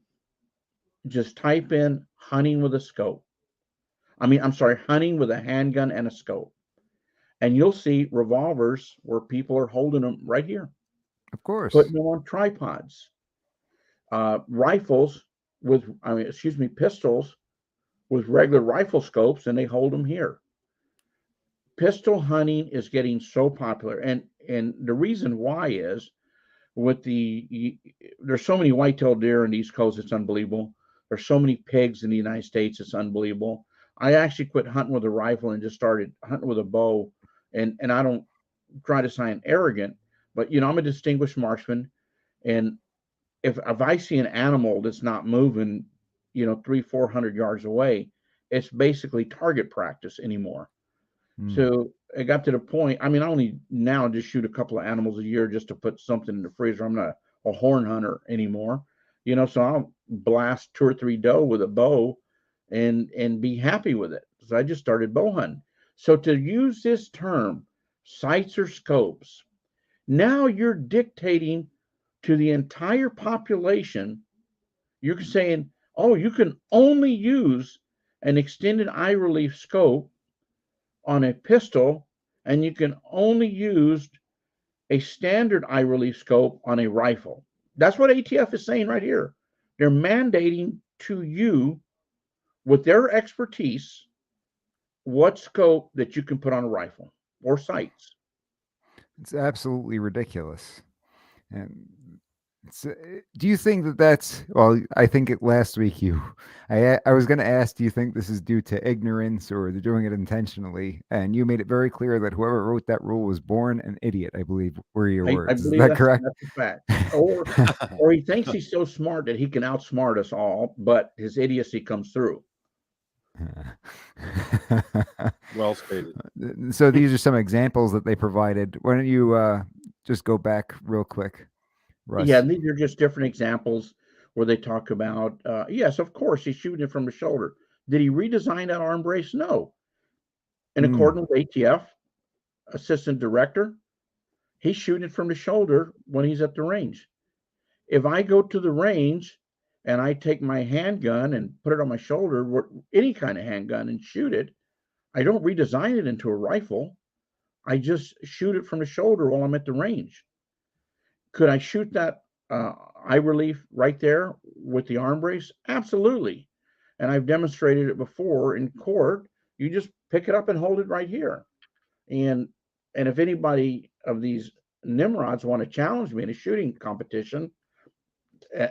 just type in hunting with a scope. Hunting with a handgun and a scope. And you'll see revolvers where people are holding them right here. Of course. Putting them on tripods. Rifles pistols with regular rifle scopes, and they hold them here. Pistol hunting is getting so popular. And the reason why is there's so many white-tailed deer in the East Coast, it's unbelievable. There's so many pigs in the United States, it's unbelievable. I actually quit hunting with a rifle and just started hunting with a bow. And I don't try to sound arrogant, but I'm a distinguished marksman. And if I see an animal that's not moving, 300-400 yards away, it's basically target practice anymore. So it got to the point, I only now just shoot a couple of animals a year just to put something in the freezer. I'm not a horn hunter anymore, so I'll blast 2 or 3 doe with a bow and be happy with it. So I just started bow hunting. So to use this term, sights or scopes, now you're dictating to the entire population. You're saying, oh, you can only use an extended eye relief scope on a pistol, and you can only use a standard eye relief scope on a rifle. That's what ATF is saying right here. They're mandating to you, with their expertise, what scope that you can put on a rifle or sights. It's absolutely ridiculous. And do you think that that's, well, I think last week I was going to ask, do you think this is due to ignorance or they're doing it intentionally? And you made it very clear that whoever wrote that rule was born an idiot, I believe were your I words. Is believe that correct? that's a fact. Or he thinks he's so smart that he can outsmart us all, but his idiocy comes through. Well stated. So these are some examples that they provided. Why don't you just go back real quick, Russ? Yeah, and these are just different examples where they talk about, yes, of course, he's shooting it from the shoulder. Did he redesign that arm brace? No. In accordance with ATF Assistant Director, he's shooting it from the shoulder when he's at the range. If I go to the range and I take my handgun and put it on my shoulder, any kind of handgun, and shoot it, I don't redesign it into a rifle. I just shoot it from the shoulder while I'm at the range. Could I shoot that eye relief right there with the arm brace? Absolutely. And I've demonstrated it before in court. You just pick it up and hold it right here. And if anybody of these Nimrods want to challenge me in a shooting competition,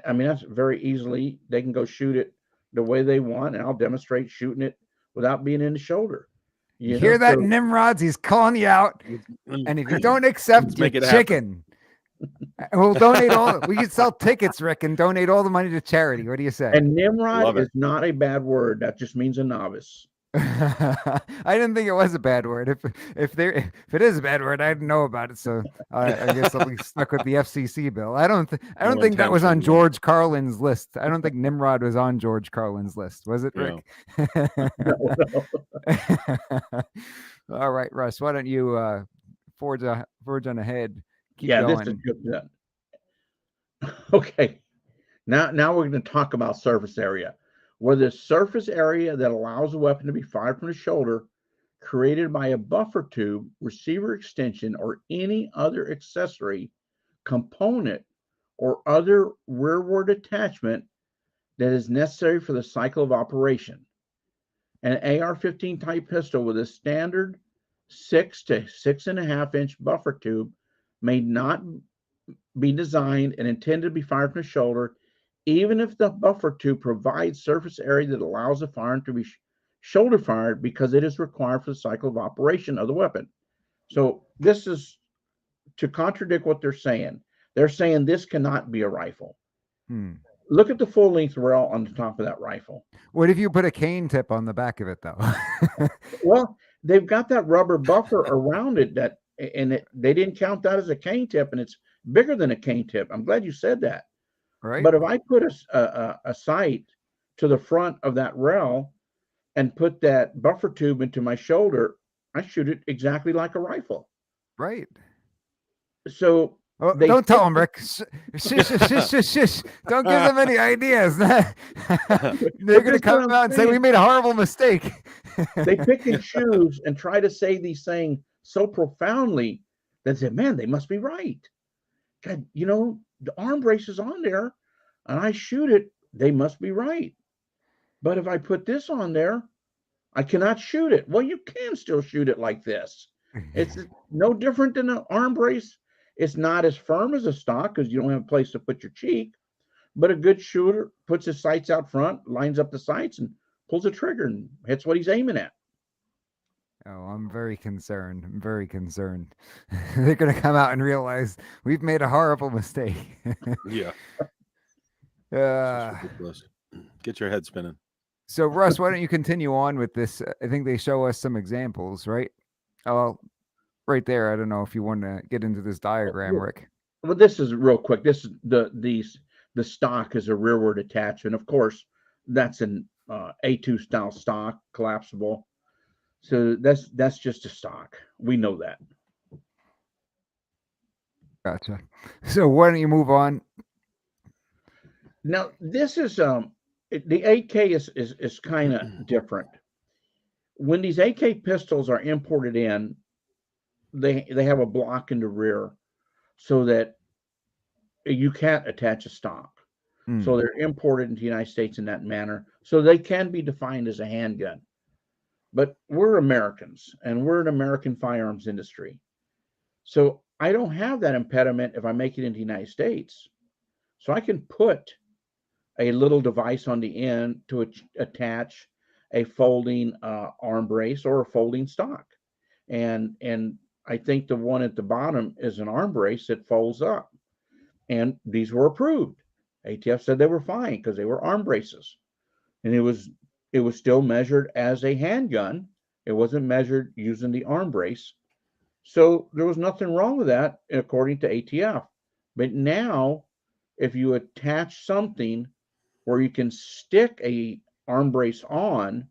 I mean, that's very easily, they can go shoot it the way they want, and I'll demonstrate shooting it without being in the shoulder. You hear that, Nimrods? He's calling you out. And if you don't accept your chicken, we'll donate all. We can sell tickets, Rick, and donate all the money to charity. What do you say? And Nimrod is not a bad word. That just means a novice. I didn't think it was a bad word. If it is a bad word, I didn't know about it. So I guess I'll be stuck with the FCC bill. I don't think that was on George Carlin's list. I don't think Nimrod was on George Carlin's list. Was it, Rick? No. All right, Russ. Why don't you forge on ahead? Keep going. This is good. Okay. Now we're going to talk about surface area. Where the surface area that allows a weapon to be fired from the shoulder created by a buffer tube, receiver extension, or any other accessory, component, or other rearward attachment that is necessary for the cycle of operation. An AR-15 type pistol with a standard 6 to 6.5 inch buffer tube may not be designed and intended to be fired from the shoulder, even if the buffer tube provides surface area that allows the firearm to be shoulder fired because it is required for the cycle of operation of the weapon. So this is to contradict what they're saying. They're saying this cannot be a rifle. Look at the full length rail on the top of that rifle. What if you put a cane tip on the back of it, though? Well, they've got that rubber buffer around it they didn't count that as a cane tip, and it's bigger than a cane tip. I'm glad you said that. Right. But if I put a sight to the front of that rail and put that buffer tube into my shoulder, I shoot it exactly like a rifle. Right. So don't tell them, Rick. Shush. Don't give them any ideas. They're going to come out and say we made a horrible mistake. They pick and choose and try to say these things so profoundly that say, man, they must be right. God, the arm brace is on there and I shoot it, they must be right. But if I put this on there, I cannot shoot it. Well, you can still shoot it like this. It's no different than an arm brace. It's not as firm as a stock because you don't have a place to put your cheek, but a good shooter puts his sights out front, lines up the sights and pulls the trigger and hits what he's aiming at. Oh, I'm very concerned. They're going to come out and realize we've made a horrible mistake. Yeah. Get your head spinning. So, Russ, why don't you continue on with this? I think they show us some examples, right? Oh, right there. I don't know if you want to get into this diagram, Rick. Well, this is real quick. This is the stock is a rearward attachment. Of course, that's an A2 style stock, collapsible. So that's just a stock. We know that. Gotcha. So why don't you move on? Now this is the AK is kind of different. When these AK pistols are imported in, they have a block in the rear so that you can't attach a stock. So they're imported into the United States in that manner. So they can be defined as a handgun. But we're Americans and we're an American firearms industry. So I don't have that impediment if I make it into the United States. So I can put a little device on the end to attach a folding arm brace or a folding stock. And I think the one at the bottom is an arm brace that folds up. And these were approved. ATF said they were fine because they were arm braces. And it was still measured as a handgun. It wasn't measured using the arm brace. So there was nothing wrong with that according to ATF. But now, if you attach something where you can stick a arm brace on,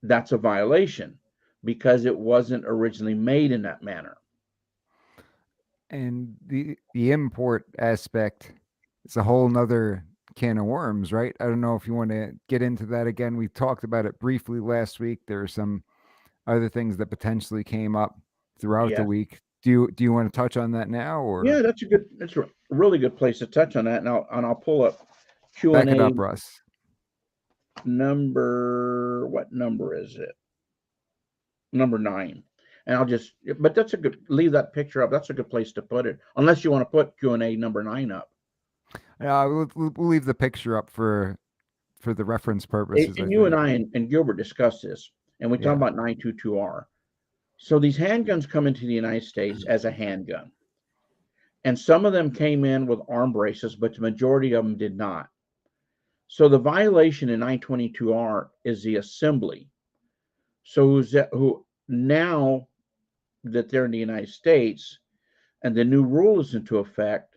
that's a violation because it wasn't originally made in that manner. And the import aspect, it's a whole nother can of worms, right? I don't know if you want to get into that again. We talked about it briefly last week. There are some other things that potentially came up throughout the week. Do you want to touch on that now, or? Yeah, that's a really good place to touch on that. And I'll pull up Q&A. Back it up, Russ. What number is it? Number 9. And but that's leave that picture up. That's a good place to put it. Unless you want to put Q&A number 9 up. We'll leave the picture up for the reference purposes. And you and I and Gilbert discussed this, and we talked about 922R. So these handguns come into the United States as a handgun. And some of them came in with arm braces, but the majority of them did not. So the violation in 922R is the assembly. So now that they're in the United States and the new rule is into effect,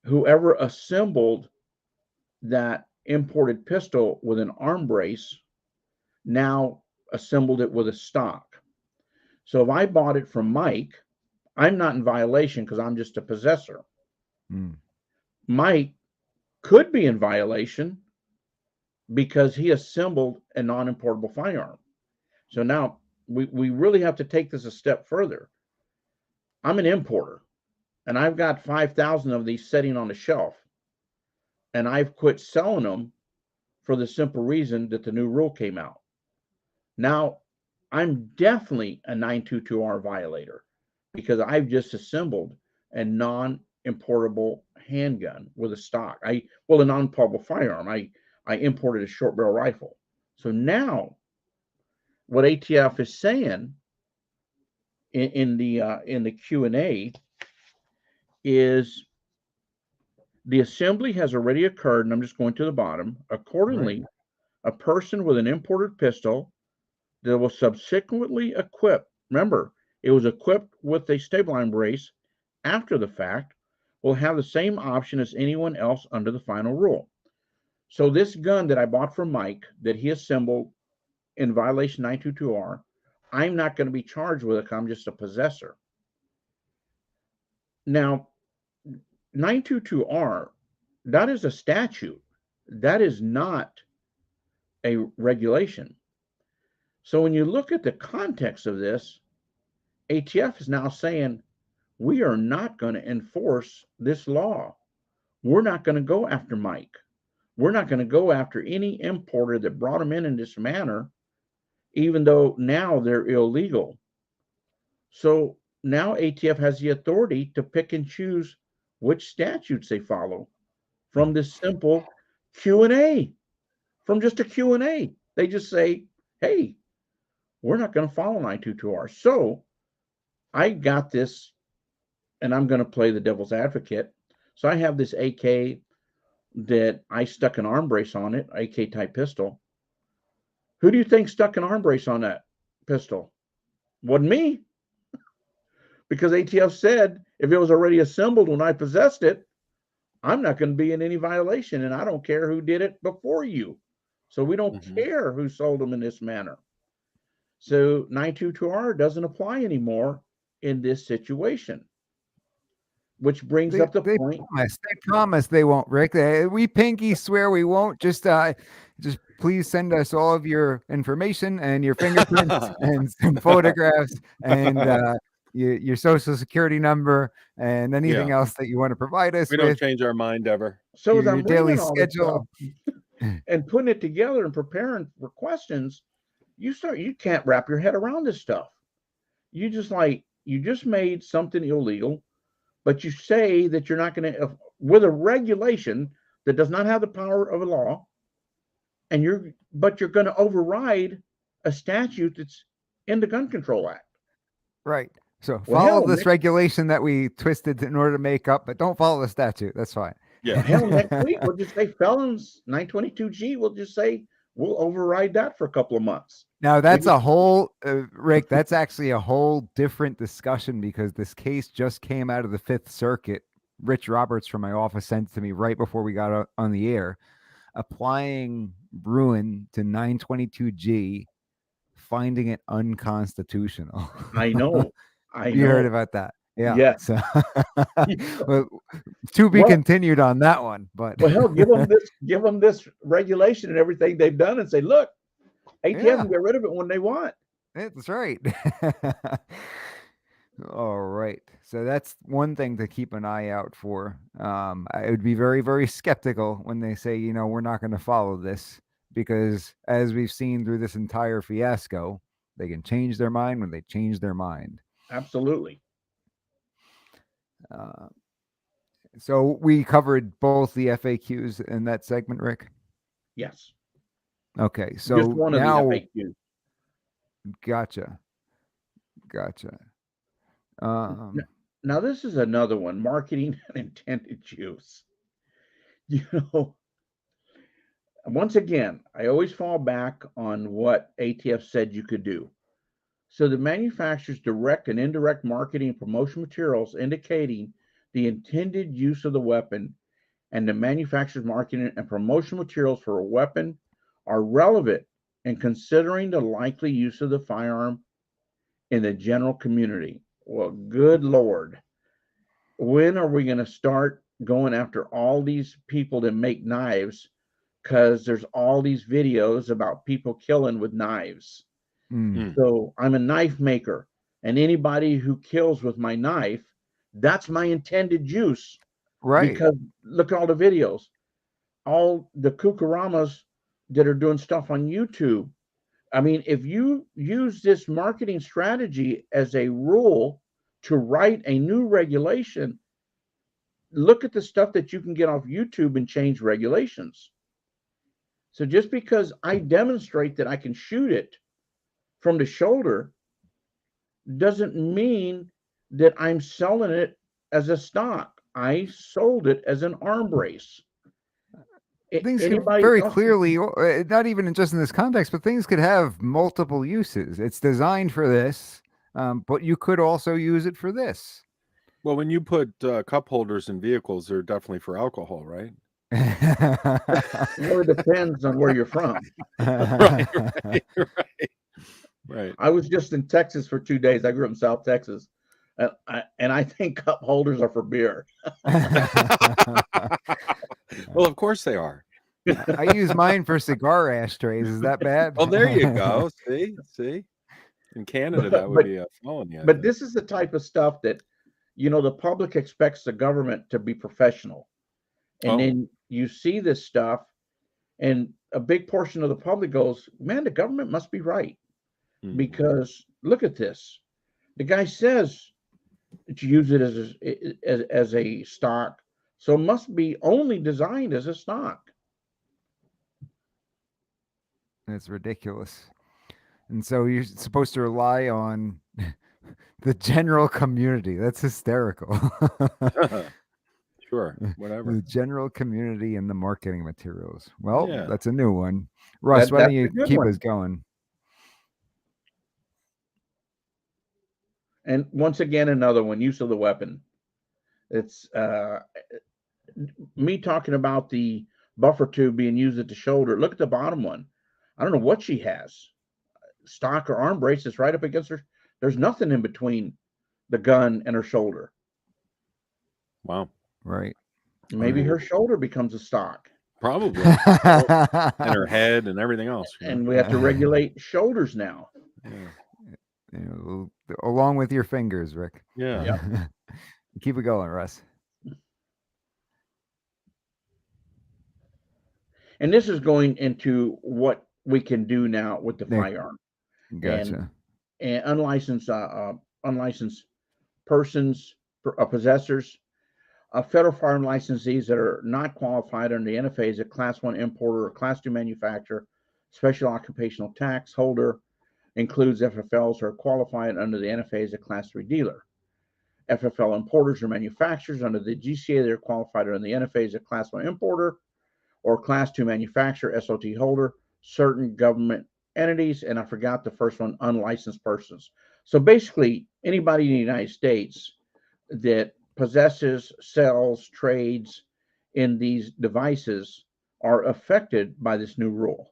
whoever assembled that imported pistol with an arm brace now assembled it with a stock. So if I bought it from Mike, I'm not in violation because I'm just a possessor. Mike could be in violation because he assembled a non-importable firearm. So now we really have to take this a step further. I'm an importer, and I've got 5,000 of these sitting on the shelf, and I've quit selling them for the simple reason that the new rule came out. Now, I'm definitely a 922R violator because I've just assembled a non-importable handgun with a stock. A non-importable firearm. I imported a short barrel rifle. So now, what ATF is saying in the Q&A is the assembly has already occurred, and I'm just going to the bottom. Accordingly, a person with an imported pistol that was subsequently equipped, remember, it was equipped with a stabilizing brace after the fact, will have the same option as anyone else under the final rule. So this gun that I bought from Mike that he assembled in violation 922R, I'm not going to be charged with it because I'm just a possessor. Now, 922R, that is a statute. That is not a regulation. So when you look at the context of this, ATF is now saying, we are not going to enforce this law. We're not going to go after Mike. We're not going to go after any importer that brought them in this manner, even though now they're illegal. So now ATF has the authority to pick and choose which statutes they follow from this simple Q&A, from just a Q&A. They just say, hey, we're not going to follow 922R. So I got this, and I'm going to play the devil's advocate. So I have this AK that I stuck an arm brace on it, AK type pistol. Who do you think stuck an arm brace on that pistol? Wasn't me. Because ATF said if it was already assembled when I possessed it, I'm not going to be in any violation, and I don't care who did it before you. So we don't care who sold them in this manner. So 922R doesn't apply anymore in this situation, which brings up the point. They promise they won't, Rick. We pinky swear we won't. Just please send us all of your information and your fingerprints and some photographs and your social security number and anything else that you want to provide us. We don't change our mind ever. So your daily schedule and putting it together and preparing for questions, you can't wrap your head around this stuff. You just like, you just made something illegal, but you say that you're not going to, with a regulation that does not have the power of a law, and you're going to override a statute that's in the Gun Control Act. Right. So Well, follow hell, this regulation that we twisted in order to make up, but don't follow the statute. That's fine. Yeah. Hell, next week we'll just say felons 922G. We'll just say we'll override that for a couple of months. Now that's a whole, Rick, that's actually a whole different discussion because this case just came out of the Fifth Circuit. Rich Roberts from my office sent it to me right before we got on the air, applying Bruin to 922G, finding it unconstitutional. I know. You heard about that. Yeah. Yeah. So, well, to be continued on that one, but well, hell, give them this regulation and everything they've done, and say, look, ATF can get rid of it when they want. That's right. All right. So that's one thing to keep an eye out for. I would be very, very skeptical when they say, we're not going to follow this, because as we've seen through this entire fiasco, they can change their mind when they change their mind. Absolutely. So we covered both the FAQs in that segment, Rick? Yes. Okay. So just one now, of the FAQs. Gotcha. Now this is another one, marketing and intended use. Once again, I always fall back on what ATF said you could do. So the manufacturer's direct and indirect marketing and promotion materials indicating the intended use of the weapon and the manufacturer's marketing and promotion materials for a weapon are relevant in considering the likely use of the firearm in the general community. Well, good Lord. When are we going to start going after all these people that make knives? Because there's all these videos about people killing with knives. So I'm a knife maker, and anybody who kills with my knife, that's my intended use. Right. Because look at all the videos, all the kukuramas that are doing stuff on YouTube. I mean, if you use this marketing strategy as a rule to write a new regulation, look at the stuff that you can get off YouTube and change regulations. So just because I demonstrate that I can shoot it from the shoulder doesn't mean that I'm selling it as a stock. I sold it as an arm brace. Things could very clearly, not even just in this context, but things could have multiple uses. It's designed for this, but you could also use it for this. Well, when you put cup holders in vehicles, they're definitely for alcohol, right? Well, it depends on where you're from. Right. I was just in Texas for 2 days. I grew up in South Texas, and I think cup holders are for beer. Well, of course they are. I use mine for cigar ashtrays. Is that bad? Well, there you go. See. In Canada, that would be a felony. But this is the type of stuff that, the public expects the government to be professional. And then you see this stuff, and a big portion of the public goes, man, the government must be right. Because look at this. The guy says to use it as a stock, so it must be only designed as a stock. It's ridiculous. And so you're supposed to rely on the general community. That's hysterical. Sure, whatever. The general community and the marketing materials. Well, that's a new one. Russ, why don't you keep us going? And once again, another one, use of the weapon. It's me talking about the buffer tube being used at the shoulder. Look at the bottom one. I don't know what she has. Stock or arm brace is right up against her. There's nothing in between the gun and her shoulder. Wow. Right. Maybe her shoulder becomes a stock. Probably. And her head and everything else. And we have to regulate shoulders now. Along with your fingers, Rick. Yeah. Keep it going, Russ. And this is going into what we can do now with the firearm. Gotcha. And unlicensed persons, possessors of federal firearm licensees that are not qualified under the NFA as a Class 1 importer or Class 2 manufacturer, special occupational tax holder, includes FFLs who are qualified under the NFA as a Class 3 dealer. FFL importers or manufacturers under the GCA that are qualified under the NFA as a Class 1 importer or Class 2 manufacturer, SOT holder, certain government entities, and I forgot the first one, unlicensed persons. So basically, anybody in the United States that possesses, sells, trades in these devices are affected by this new rule.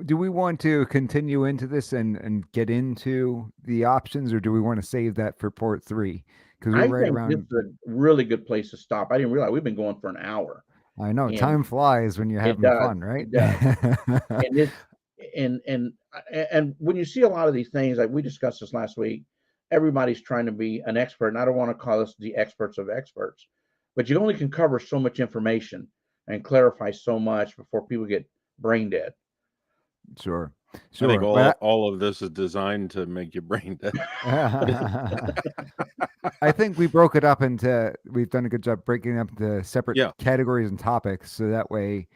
Do we want to continue into this and get into the options, or do we want to save that for part 3? Because we're right around. This is a really good place to stop. I didn't realize we've been going for an hour. I know, time flies when you're having fun, right? And when you see a lot of these things, like we discussed this last week, everybody's trying to be an expert, and I don't want to call us the experts of experts, but you only can cover so much information and clarify so much before people get brain dead. Sure. I think all of this is designed to make you brain dead. I think we broke it up into, we've done a good job breaking up into separate categories and topics. So that way,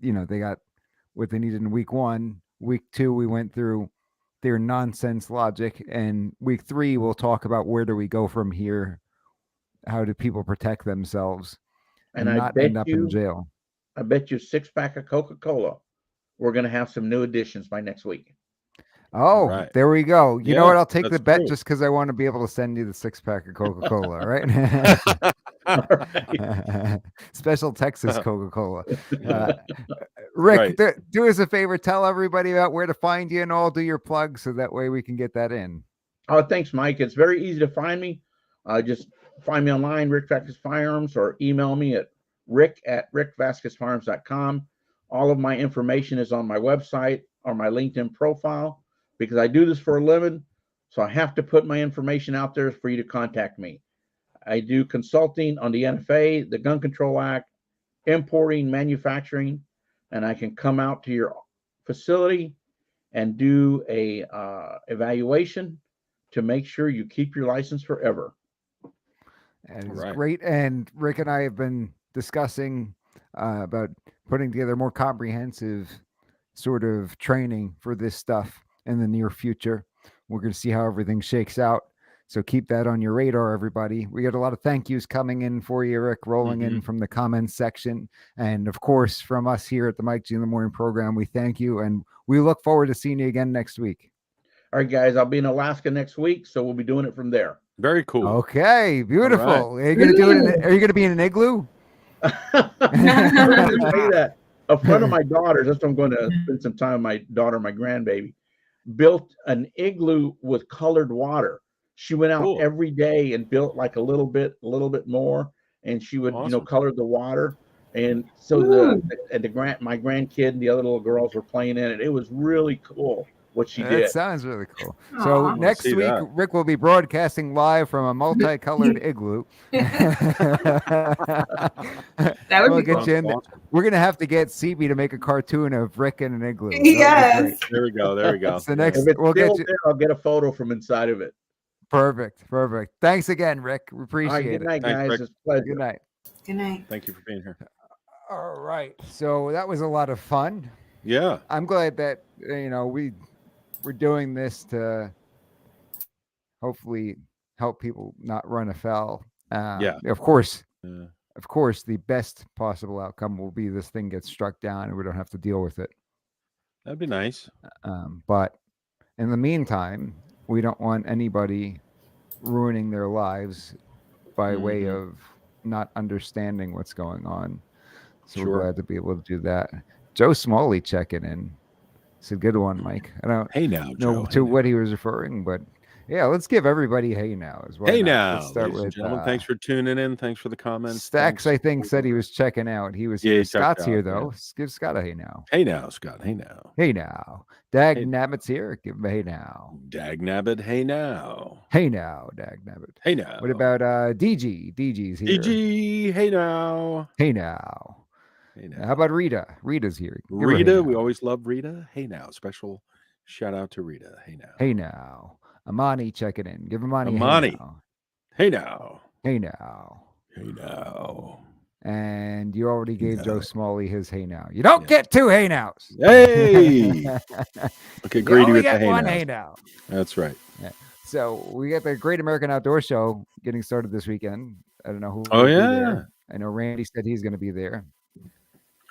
they got what they needed in week 1. Week 2, we went through their nonsense logic. And week 3, we'll talk about where do we go from here? How do people protect themselves and not end up in jail? I bet you 6-pack of Coca-Cola, we're going to have some new additions by next week. Oh, There we go. You know what? I'll take the bet just because I want to be able to send you the 6-pack of Coca-Cola, right? Special Texas Coca-Cola. Rick, do us a favor. Tell everybody about where to find you and all. Do your plug so that way we can get that in. Oh, thanks, Mike. It's very easy to find me. Just find me online, Rick Vasquez Firearms, or email me at rick@rickvasquezfirearms.com. All of my information is on my website or my LinkedIn profile because I do this for a living. So I have to put my information out there for you to contact me. I do consulting on the NFA, the Gun Control Act, importing, manufacturing, and I can come out to your facility and do a evaluation to make sure you keep your license forever. And it's great. And Rick and I have been discussing about putting together more comprehensive sort of training for this stuff in the near future. We're going to see how everything shakes out. So keep that on your radar, everybody. We got a lot of thank yous coming in for you, Rick, rolling in from the comments section. And of course, from us here at the Mike G in the Morning program, we thank you. And we look forward to seeing you again next week. All right, guys, I'll be in Alaska next week. So we'll be doing it from there. Very cool. Okay, beautiful. Right. Are you going to do it? Are you going to be in an igloo? That. A friend of my daughter's, that's what I'm going to spend some time with my daughter, my grandbaby, built an igloo with colored water. She went out every day and built like a little bit more, and she would, color the water. And so my grandkid and the other little girls were playing in it. It was really cool what she did. That sounds really cool. So next week, Rick will be broadcasting live from a multicolored igloo. That would be cool. We're going to have to get CB to make a cartoon of Rick in an igloo. Yes. There we go. So next, we'll get you. I'll get a photo from inside of it. Perfect. Thanks again, Rick. We appreciate it. Good night, guys. It's a pleasure. Good night. Good night. Thank you for being here. All right. So that was a lot of fun. Yeah. I'm glad that, we're doing this to hopefully help people not run afoul. Of course, the best possible outcome will be this thing gets struck down and we don't have to deal with it. That'd be nice. But in the meantime, we don't want anybody ruining their lives by way of not understanding what's going on. So we're glad to be able to do that. Joe Smalley checking in. It's a good one, Mike. I don't know Joe, what he was referring, but yeah, let's give everybody hey now as well. Hey now, let's start with gentlemen. Thanks for tuning in. Thanks for the comments. Stacks, I think, said he was checking out. He was here. Scott's here though. Give Scott a hey now. Hey now, Scott. Hey now. Hey now. Dag Nabbit's here. Give him a hey now. Dag Nabbit. Hey now. Hey now, Dag Nabbit. Hey now. What about DG? DG's here. DG. Hey now. Hey now. Hey now. How about Rita? Rita's here. Rita, we always love Rita. Hey now. Special shout out to Rita. Hey now. Hey now. Amani checking in. Give Amani Amani. Hey Hey now. now. Hey now. Hey now. And you already Hey gave Joe now. Smalley his hey now. You don't Yeah. get two hey nows. Hey. Okay, You greedy only with the get hey one nows. hey now. That's right. Yeah. So we got the Great American Outdoor Show getting started this weekend. I don't know who Oh, will be yeah. there. I know Randy said he's going to be there.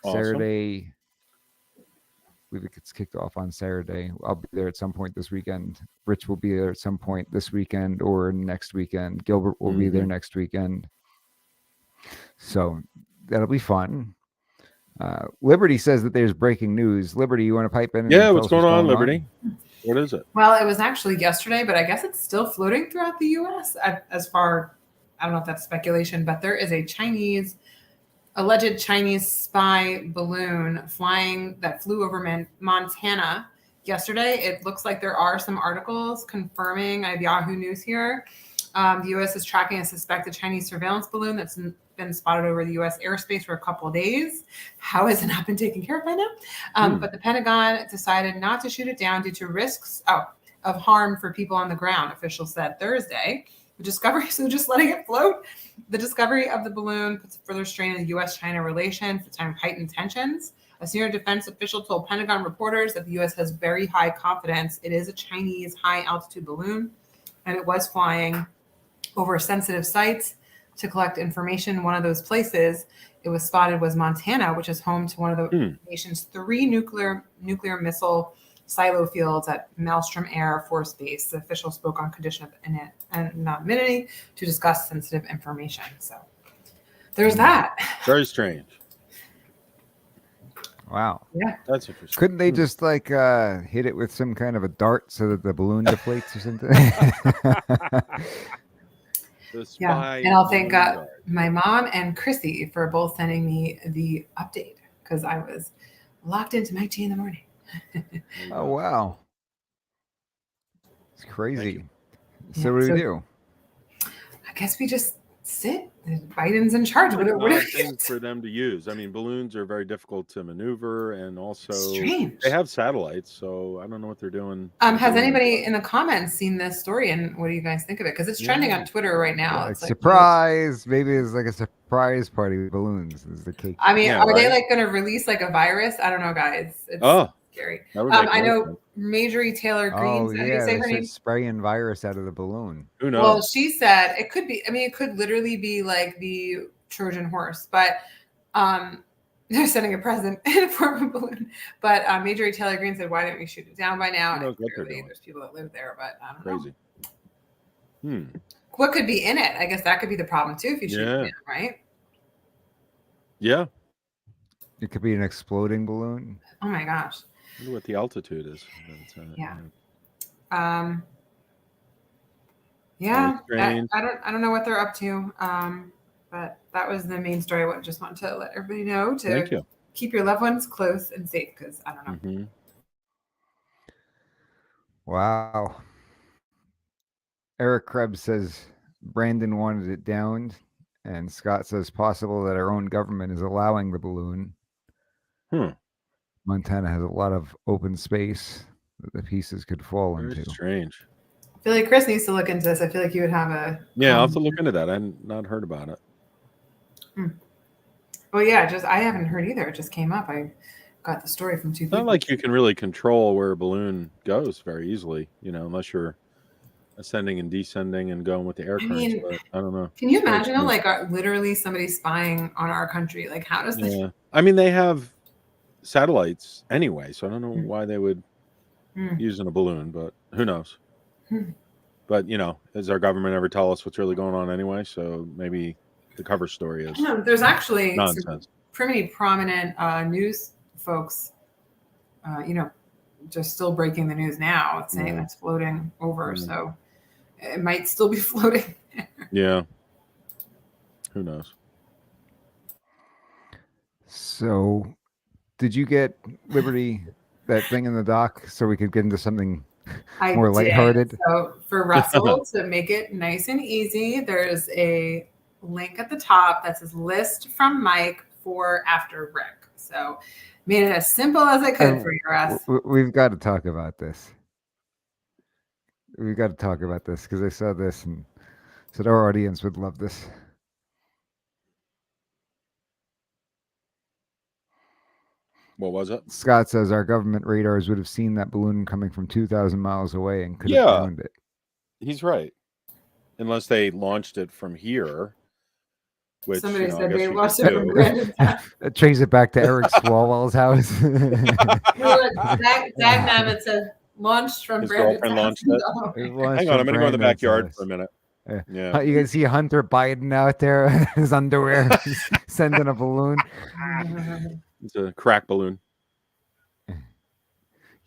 Awesome. Saturday, I believe it gets kicked off on Saturday. I'll be there at some point this weekend. Rich will be there at some point this weekend or next weekend. Gilbert will be there next weekend. So that'll be fun. Liberty says that there's breaking news. Liberty, you want to pipe in? And Yeah, tell what's us going on, Liberty? What is it? Well, it was actually yesterday, but I guess it's still floating throughout the U.S. As far, I don't know if that's speculation, but there is a alleged Chinese spy balloon that flew over Montana yesterday. It looks like there are some articles confirming. I have Yahoo News here. The U.S. is tracking a suspected Chinese surveillance balloon that's been spotted over the U.S. airspace for a couple of days. How has it not been taken care of by now? But the Pentagon decided not to shoot it down due to risks of harm for people on the ground, officials said Thursday. The discovery, so just letting it float. The discovery of the balloon puts further strain on the U.S.-China relations at a time of heightened tensions. A senior defense official told Pentagon reporters that the U.S. has very high confidence it is a Chinese high-altitude balloon, and it was flying over sensitive sites to collect information. One of those places it was spotted was Montana, which is home to one of the nation's 3 nuclear missile silo fields at Maelstrom Air Force Base. The official spoke on condition of anonymity to discuss sensitive information. So there's that. Very strange. Wow. Yeah. That's interesting. Couldn't they just like hit it with some kind of a dart so that the balloon deflates or something? Yeah. And I'll thank my mom and Chrissy for both sending me the update because I was locked into my tea in the morning. Oh, wow. It's crazy. So what do we do? I guess we just sit. Biden's in charge. What are things for them to use? I mean, balloons are very difficult to maneuver, and also strange. They have satellites, so I don't know what they're doing. Has anybody in the comments seen this story, and what do you guys think of it? Because it's trending on Twitter right now. It's like surprise. Maybe it's like a surprise party with balloons. Is the cake? I mean, are they like going to release like a virus? I don't know, guys. It's scary. I know Marjorie Taylor Greene said, yeah, they said spraying virus out of the balloon. Who knows? Well, she said it could be. I mean, it could literally be like the Trojan horse, but they're sending a present in a form of balloon. But Marjorie Taylor Greene said, "Why didn't we shoot it down by now?" And clearly, there's people that live there, but I don't know. What could be in it? I guess that could be the problem too if you shoot it down, right? Yeah. It could be an exploding balloon. Oh my gosh. I wonder what the altitude is. Yeah. I don't know what they're up to. But that was the main story. I just wanted to let everybody know to keep your loved ones close and safe because I don't know. Wow. Eric Krebs says Brandon wanted it downed, and Scott says possible that our own government is allowing the balloon. Montana has a lot of open space that the pieces could fall into. Strange. I feel like Chris needs to look into this. I feel like you would have a... Yeah, I'll have to look into that. I've not heard about it. Well, yeah, I haven't heard either. It just came up. I got the story from 2 people. Not like you can really control where a balloon goes very easily, unless you're ascending and descending and going with the air currents. But I don't know. Can you imagine literally somebody spying on our country? Like, how does this... Yeah. I mean, they have satellites anyway, so I don't know why they would use in a balloon, but who knows? But, does our government ever tell us what's really going on anyway? So maybe the cover story is there's actually nonsense. some pretty prominent news folks, just still breaking the news now, saying it's floating over. So it might still be floating. Yeah. Who knows? So did you get Liberty that thing in the dock so we could get into something more lighthearted? So for Russell to make it nice and easy, there's a link at the top that says list from Mike for after Rick. So made it as simple as I could for you, Russ. We've got to talk about this. we got to talk about this because I saw this and said our audience would love this. What was it? Scott says our government radars would have seen that balloon coming from 2,000 miles away and could have Yeah. found it. He's right. Unless they launched it from here. Which, Somebody I said guess they you watched could it from do. Brandon's house. Trace it back to Eric Swalwell's house. Dag Nabbit said launched from His Brandon's girlfriend house. launched it. It was Hang on, from I'm going to go in the Brandon's backyard house. for a minute. Yeah. Yeah. You can see Hunter Biden out there, his underwear, sending a balloon. It's a crack balloon.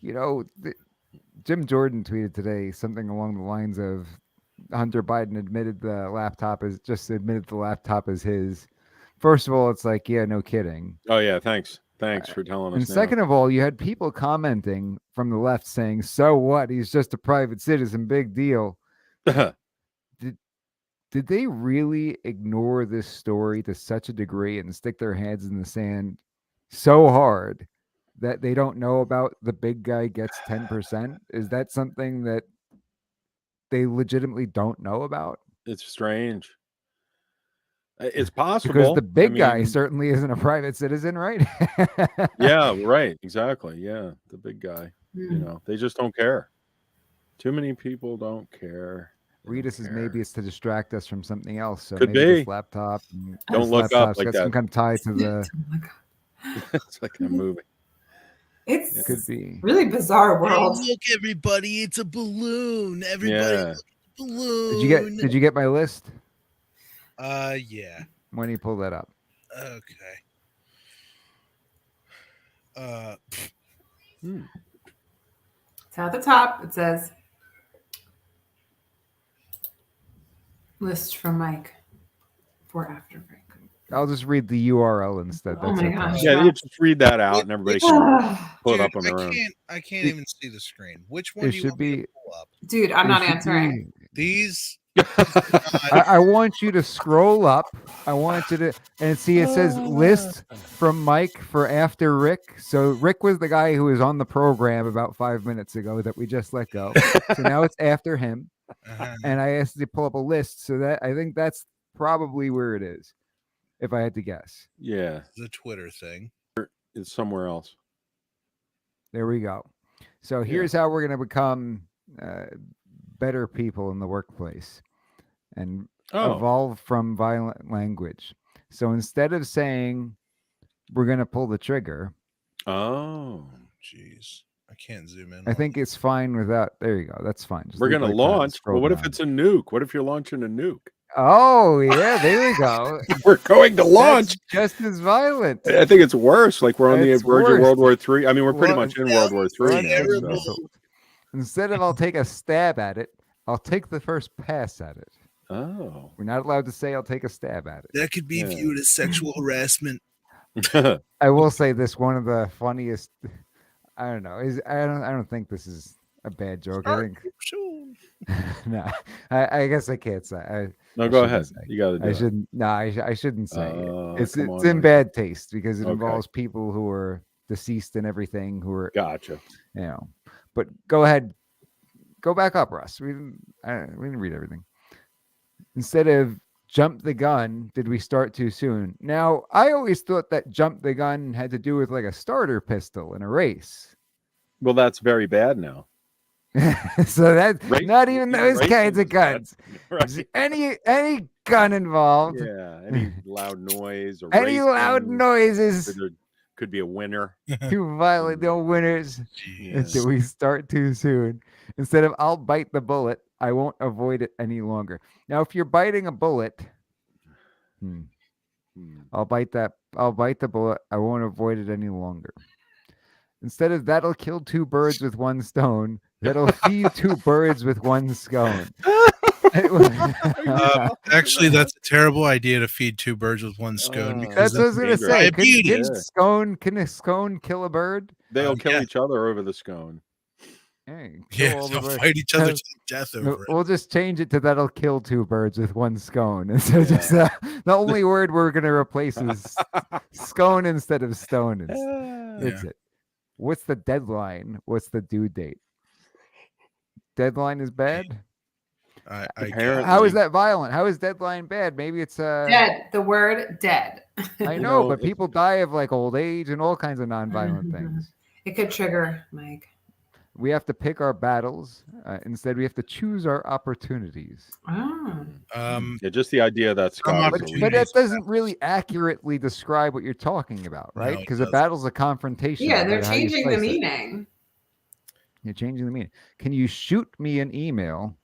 Jim Jordan tweeted today something along the lines of Hunter Biden admitted the laptop is his. First of all, it's like, yeah, no kidding. Oh, yeah. Thanks for telling us. And second of all, you had people commenting from the left saying, so what? He's just a private citizen. Big deal. Did they really ignore this story to such a degree and stick their heads in the sand so hard that they don't know about the big guy gets 10%? Is that something that they legitimately don't know about? It's strange. It's possible. Because the big guy certainly isn't a private citizen, right? Yeah, right. Exactly. Yeah. The big guy. They just don't care. Too many people don't care. Rita says maybe it's to distract us from something else. So Could maybe be. This laptop. Don't look up like got that. some kind of tie to the. It's like a movie. It's Could be really bizarre world. Hey, look, everybody! It's a balloon. Everybody, Yeah. look, balloon. Did you get my list? Yeah. When you pull that up. Okay. So at the top it says list from Mike for after break. I'll just read the URL instead. Oh That's my okay. gosh. Yeah, you just read that out and everybody can pull it up on their own. I can't even see the screen. Which one It do you should want me be. to pull up? Dude, I'm not It should answering. These. I want you to scroll up. I want you to and see it says list from Mike for after Rick. So Rick was the guy who was on the program about 5 minutes ago that we just let go. So now it's after him. And I asked you to pull up a list. So that I think that's probably where it is, if I had to guess. Yeah. The Twitter thing. It's somewhere else. There we go. So here's how we're going to become better people in the workplace and evolve from violent language. So instead of saying we're going to pull the trigger. Oh, jeez. I can't zoom in. I think it's fine without. There you go. That's fine. Just we're leave going to like that and launch. scroll Well, what down. if it's a nuke? What if you're launching a nuke? Oh, yeah. There we go. We're going to launch. That's just as violent. I think it's worse. Like we're on the It's verge of worse. World War III. I mean, we're pretty Well, much in World War III now. terrible. So. Instead of I'll take a stab at it, I'll take the first pass at it. Oh. We're not allowed to say I'll take a stab at it. That could be viewed as sexual harassment. I will say this, one of the funniest. I don't know. I don't think this is a bad joke. I think no. I guess I can't say. No, go ahead. You got to do I it. shouldn't. No, I shouldn't say it. It's come it's on, in Mike. bad taste because it Okay. involves people who are deceased and everything who are Gotcha. But go ahead, go back up, Russ. We didn't read everything. Instead of jump the gun, did we start too soon? Now, I always thought that jump the gun had to do with like a starter pistol in a race. Well, that's very bad now. So that's not even those racing kinds of is bad. guns. Right. Any gun involved. Yeah. Any loud noise or Any loud racing, noises. there could be a winner. Too violent, no winners. Jeez. Did we start too soon? Instead of I'll bite the bullet, I won't avoid it any longer. Now, if you're biting a bullet, I'll bite the bullet. I won't avoid it any longer. Instead of that'll kill two birds with one stone, that'll feed two birds with one scone. Actually, that's a terrible idea to feed two birds with one scone. Because That's what I was gonna say. diabetes. Can a scone kill a bird? They'll kill each other over the scone. Hey, kill Yeah, all the they'll birds. fight each other to death over it. We'll just change it to that'll kill two birds with one scone. And so just the only word we're gonna replace is scone instead of stone. That's it. What's the deadline? What's the due date? Deadline is bad? I Apparently. How is that violent? How is Deadline bad? Maybe it's Dead. The word dead. I You know, know, but people die of like old age and all kinds of non-violent things. It could trigger, Mike. We have to pick our battles. Instead, we have to choose our opportunities. Oh. Yeah, just the idea that Scott is a opportunities. But leader. that doesn't really accurately describe what you're talking about, right? No, it Because a doesn't. battle's a confrontation. Yeah, no they're matter how you changing the slice it. meaning. You're changing the meaning. Can you shoot me an email?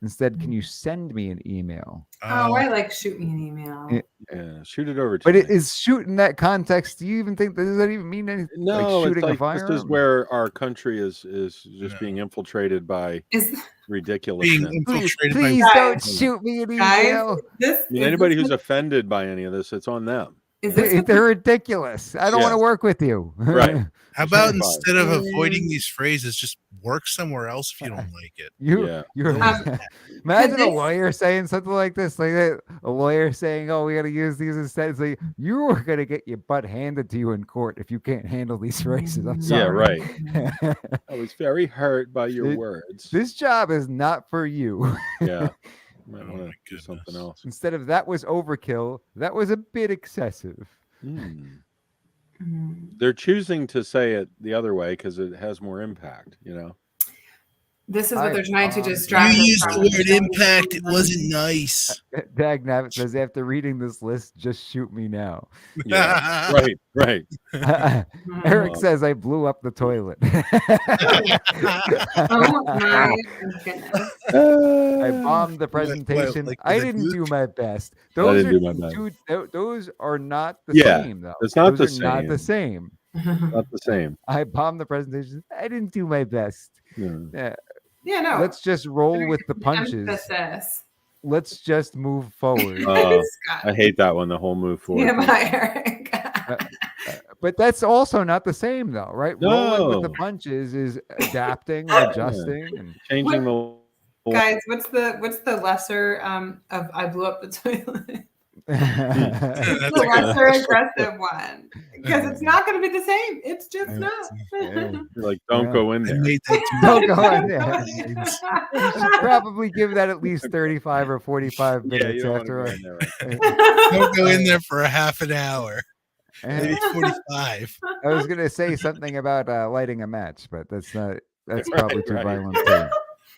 Instead, can you send me an email? Oh, I like shoot me an email. Yeah, shoot it over to But me. it is shoot in that context. Do you even think does that even mean anything? No, like shooting it's like a this is firearm? where our country is just No. being infiltrated by Is being ridiculousness. infiltrated Please by don't Guys. shoot me an guys, email. this I mean, is anybody this who's what- offended by any of this, it's on them. is this what They're ridiculous. I don't Yeah. want to work with you. Right. How about Fine. instead of avoiding these phrases, just work somewhere else if you don't like it? Yeah. You're Um, imagine a this- lawyer saying something like this, like that. A lawyer saying, "Oh, we got to use these instead." It's like you are gonna get your butt handed to you in court if you can't handle these phrases. I'm Yeah, sorry. right. I was very hurt by your It- words. This job is not for you. Yeah. Might Oh want my to do something goodness. else. Instead of that was overkill, that was a bit excessive. Hmm. Mhm. They're choosing to say it the other way because it has more impact, you know? This is what I they're trying to bombed. distract You us used from. the word impact. It wasn't nice. Dag Nabbit says, after reading this list, just shoot me now. Yeah. Right, right. Eric Wow. says, I blew up the toilet. Oh my goodness. I bombed the presentation. like I with a didn't do nuke? my best. I Those didn't are do my best. those are not the Yeah, same, though. it's not Those the are not the same. same. Not the same. I bombed the presentation. I didn't do my best. Yeah. Yeah. Yeah, no. Let's just roll with the punches. Emphasis. Let's just move forward. I Scott. hate that one, the whole move forward. Yeah, thing. bye, Eric. But that's also not the same, though, right? Rolling with the No. punches is adapting, adjusting, and Changing the Guys, what's the lesser of I blew up the toilet? That's The a good lesser aggressive one. Because it's not going to be the same. It's just Yeah. not. Yeah. like, don't Yeah. go in I there. made that too Don't much. go in there. You should probably give that at least 35 or 45 Yeah, minutes you don't wanna after. go in there right Don't go in there for a half an hour, maybe I 45. was gonna say something about lighting a match, but that's not. That's Right, probably too right. violent too.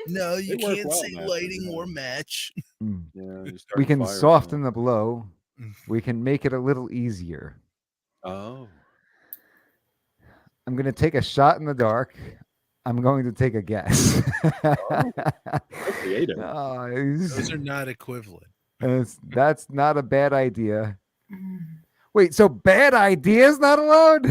No, you They work can't well, say man. lighting or match. Mm. Yeah, you start We a can fire soften going. the blow. Mm. We can make it a little easier. Oh. I'm gonna take a shot in the dark. I'm going to take a guess. That's creative. Oh, Those are not equivalent. that's not a bad idea. Wait, so bad ideas not allowed?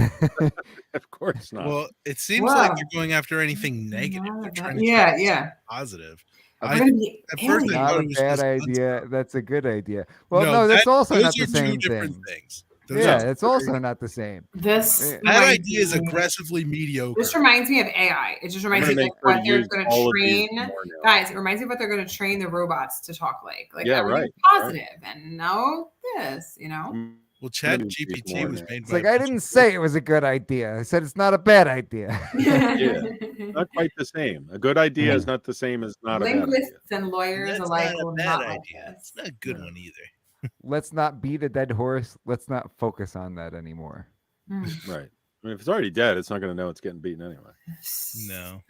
Of course not. Well, it seems like Wow. they're going after anything negative. They're trying to Yeah, keep it yeah. positive. We're I- gonna be at first I aliens. thought Not it a was bad just idea. guns. That's a good idea. Well, no, that's that- also those not the are two same different thing. things. Those Yeah, are it's very- also not the same. This Yeah. that reminds idea is me- aggressively mediocre. This reminds me of AI. It just I'm reminds gonna me of make like sure what to they're use going to all of these train. more now. Guys, it reminds me of what they're going to train the robots to talk like. Like Yeah, everything's right, positive and no this, you know. Well, gonna Chat use these GPT more was now. made It's by like a I bunch didn't of say it was a good idea. I said it's not a bad idea. Not quite the same. A good idea is not the same as not a bad idea. Linguists and lawyers That's alike not a will bad not like idea. this. It's not a good No. one either. Let's not beat a dead horse. Let's not focus on that anymore. Mm. Right. I mean, if it's already dead, it's not going to know it's getting beaten anyway. No.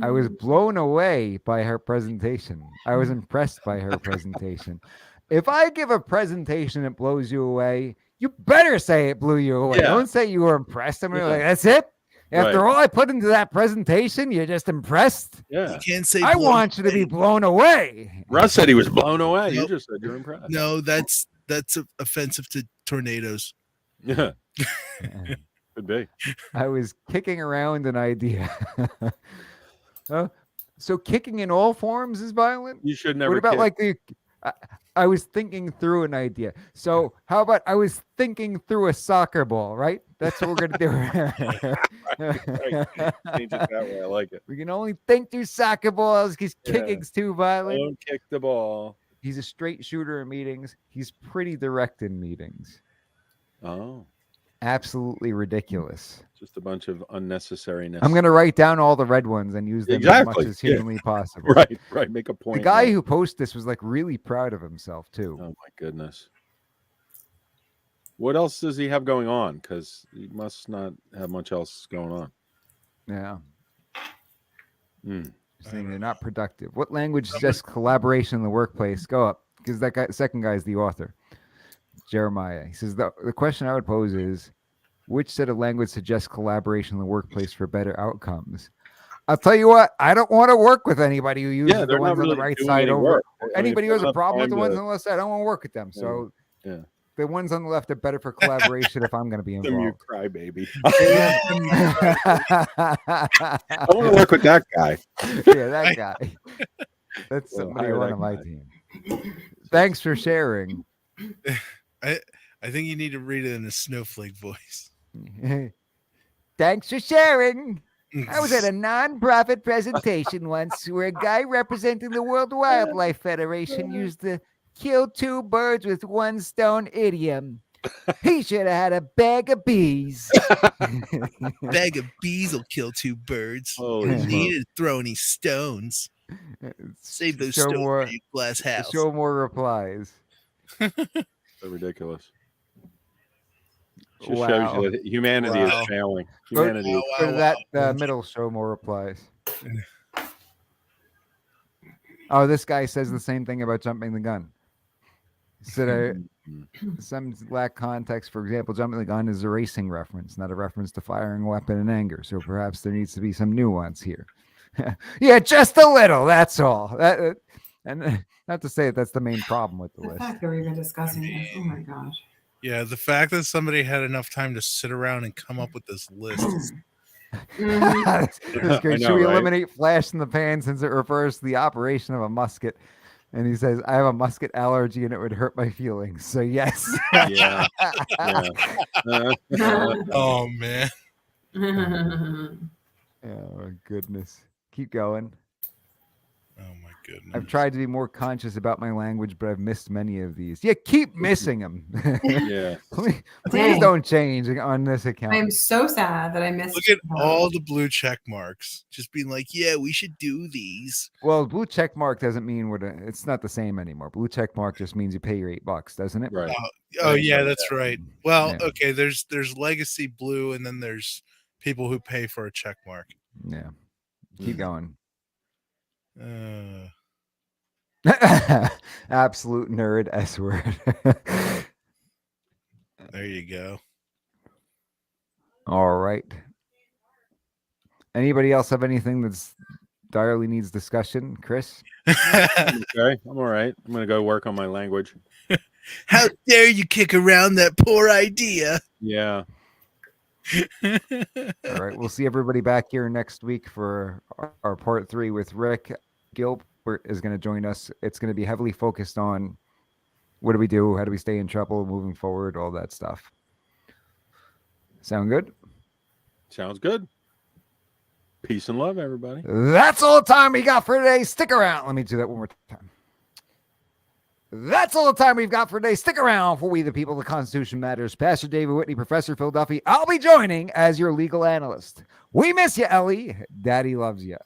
I was blown away by her presentation. I was impressed by her presentation. If I give a presentation that blows you away, you better say it blew you away. Yeah. Don't say you were impressed. I'm Yeah. like, that's it? After Right. all I put into that presentation, you're just impressed? Yeah. You can't say I blown want you to be away. blown away. Russ said he was blown away. You Nope. just said you're impressed. No, that's offensive to tornadoes. Yeah. Could be. I was kicking around an idea. So kicking in all forms is violent? You should never What about kick. like the? I was thinking through an idea. So how about I was thinking through a soccer ball? Right. That's what we're gonna do. Right. Change it that way. I like it. We can only think through soccer balls because Yeah. kicking's too violent. Don't kick the ball. He's a straight shooter in meetings. He's pretty direct in meetings. Oh. Absolutely ridiculous. Just a bunch of unnecessariness. I'm going to write down all the red ones and use them as much as humanly possible. Right. Make a point. The guy who posted this was like really proud of himself too. Oh my goodness. What else does he have going on? Because he must not have much else going on. Yeah. Mm. Saying they're not productive. What language suggests collaboration in the workplace? Go up, because that guy, second guy, is the author, Jeremiah. He says the question I would pose is, which set of language suggests collaboration in the workplace for better outcomes? I'll tell you what, I don't want to work with anybody who uses the ones on the right side over. Anybody who has a problem with the ones on the left side, I don't want to work with them. So the ones on the left are better for collaboration if I'm going to be involved. You cry, baby. I want to work with that guy. Yeah, that guy. That's somebody on my team. Thanks for sharing. I think you need to read it in a snowflake voice. Thanks for sharing. I was at a non-profit presentation once where a guy representing the World Wildlife Federation used the kill two birds with one stone idiom. He should have had a bag of bees. Bag of bees will kill two birds. Holy You need to throw any stones. Save those stones for your glass house. Show more replies. So ridiculous. Just shows you that humanity is failing. Humanity is Go to that middle, show more replies. Oh, this guy says the same thing about jumping the gun. He said some lack context. For example, jumping the gun is a racing reference, not a reference to firing a weapon in anger. So perhaps there needs to be some nuance here. Yeah, just a little. That's all. And not to say that that's the main problem with the list. The fact that we're even discussing this. Oh my gosh. Yeah, the fact that somebody had enough time to sit around and come up with this list. That's great. Should we eliminate flash in the pan since it refers to the operation of a musket? And he says, I have a musket allergy and it would hurt my feelings. So yes. Yeah. Oh man. Oh goodness. Keep going. Oh my goodness. I've tried to be more conscious about my language, but I've missed many of these. Yeah, keep missing them. Yeah. Please don't change on this account. I'm so sad that I missed. Look at all the blue check marks. Just being like, yeah, we should do these. Well, blue check mark doesn't mean it's not the same anymore. Blue check mark just means you pay your $8, doesn't it? Right. Oh yeah, that's right. Well, okay, there's legacy blue and then there's people who pay for a check mark. Yeah. Keep going. Absolute nerd S word. There you go. All right. Anybody else have anything that's direly needs discussion? Chris? Okay, I'm all right. I'm going to go work on my language. How dare you kick around that poor idea? Yeah. All right. We'll see everybody back here next week for our part 3 with Rick. Gilbert is going to join us. It's going to be heavily focused on what do we do? How do we stay in trouble moving forward? All that stuff. Sound good? Sounds good. Peace and love, everybody. That's all the time we got for today. Stick around. Let me do that one more time. That's all the time we've got for today. Stick around for We the People, the Constitution Matters. Pastor David Whitney, Professor Phil Duffy. I'll be joining as your legal analyst. We miss you, Ellie. Daddy loves you.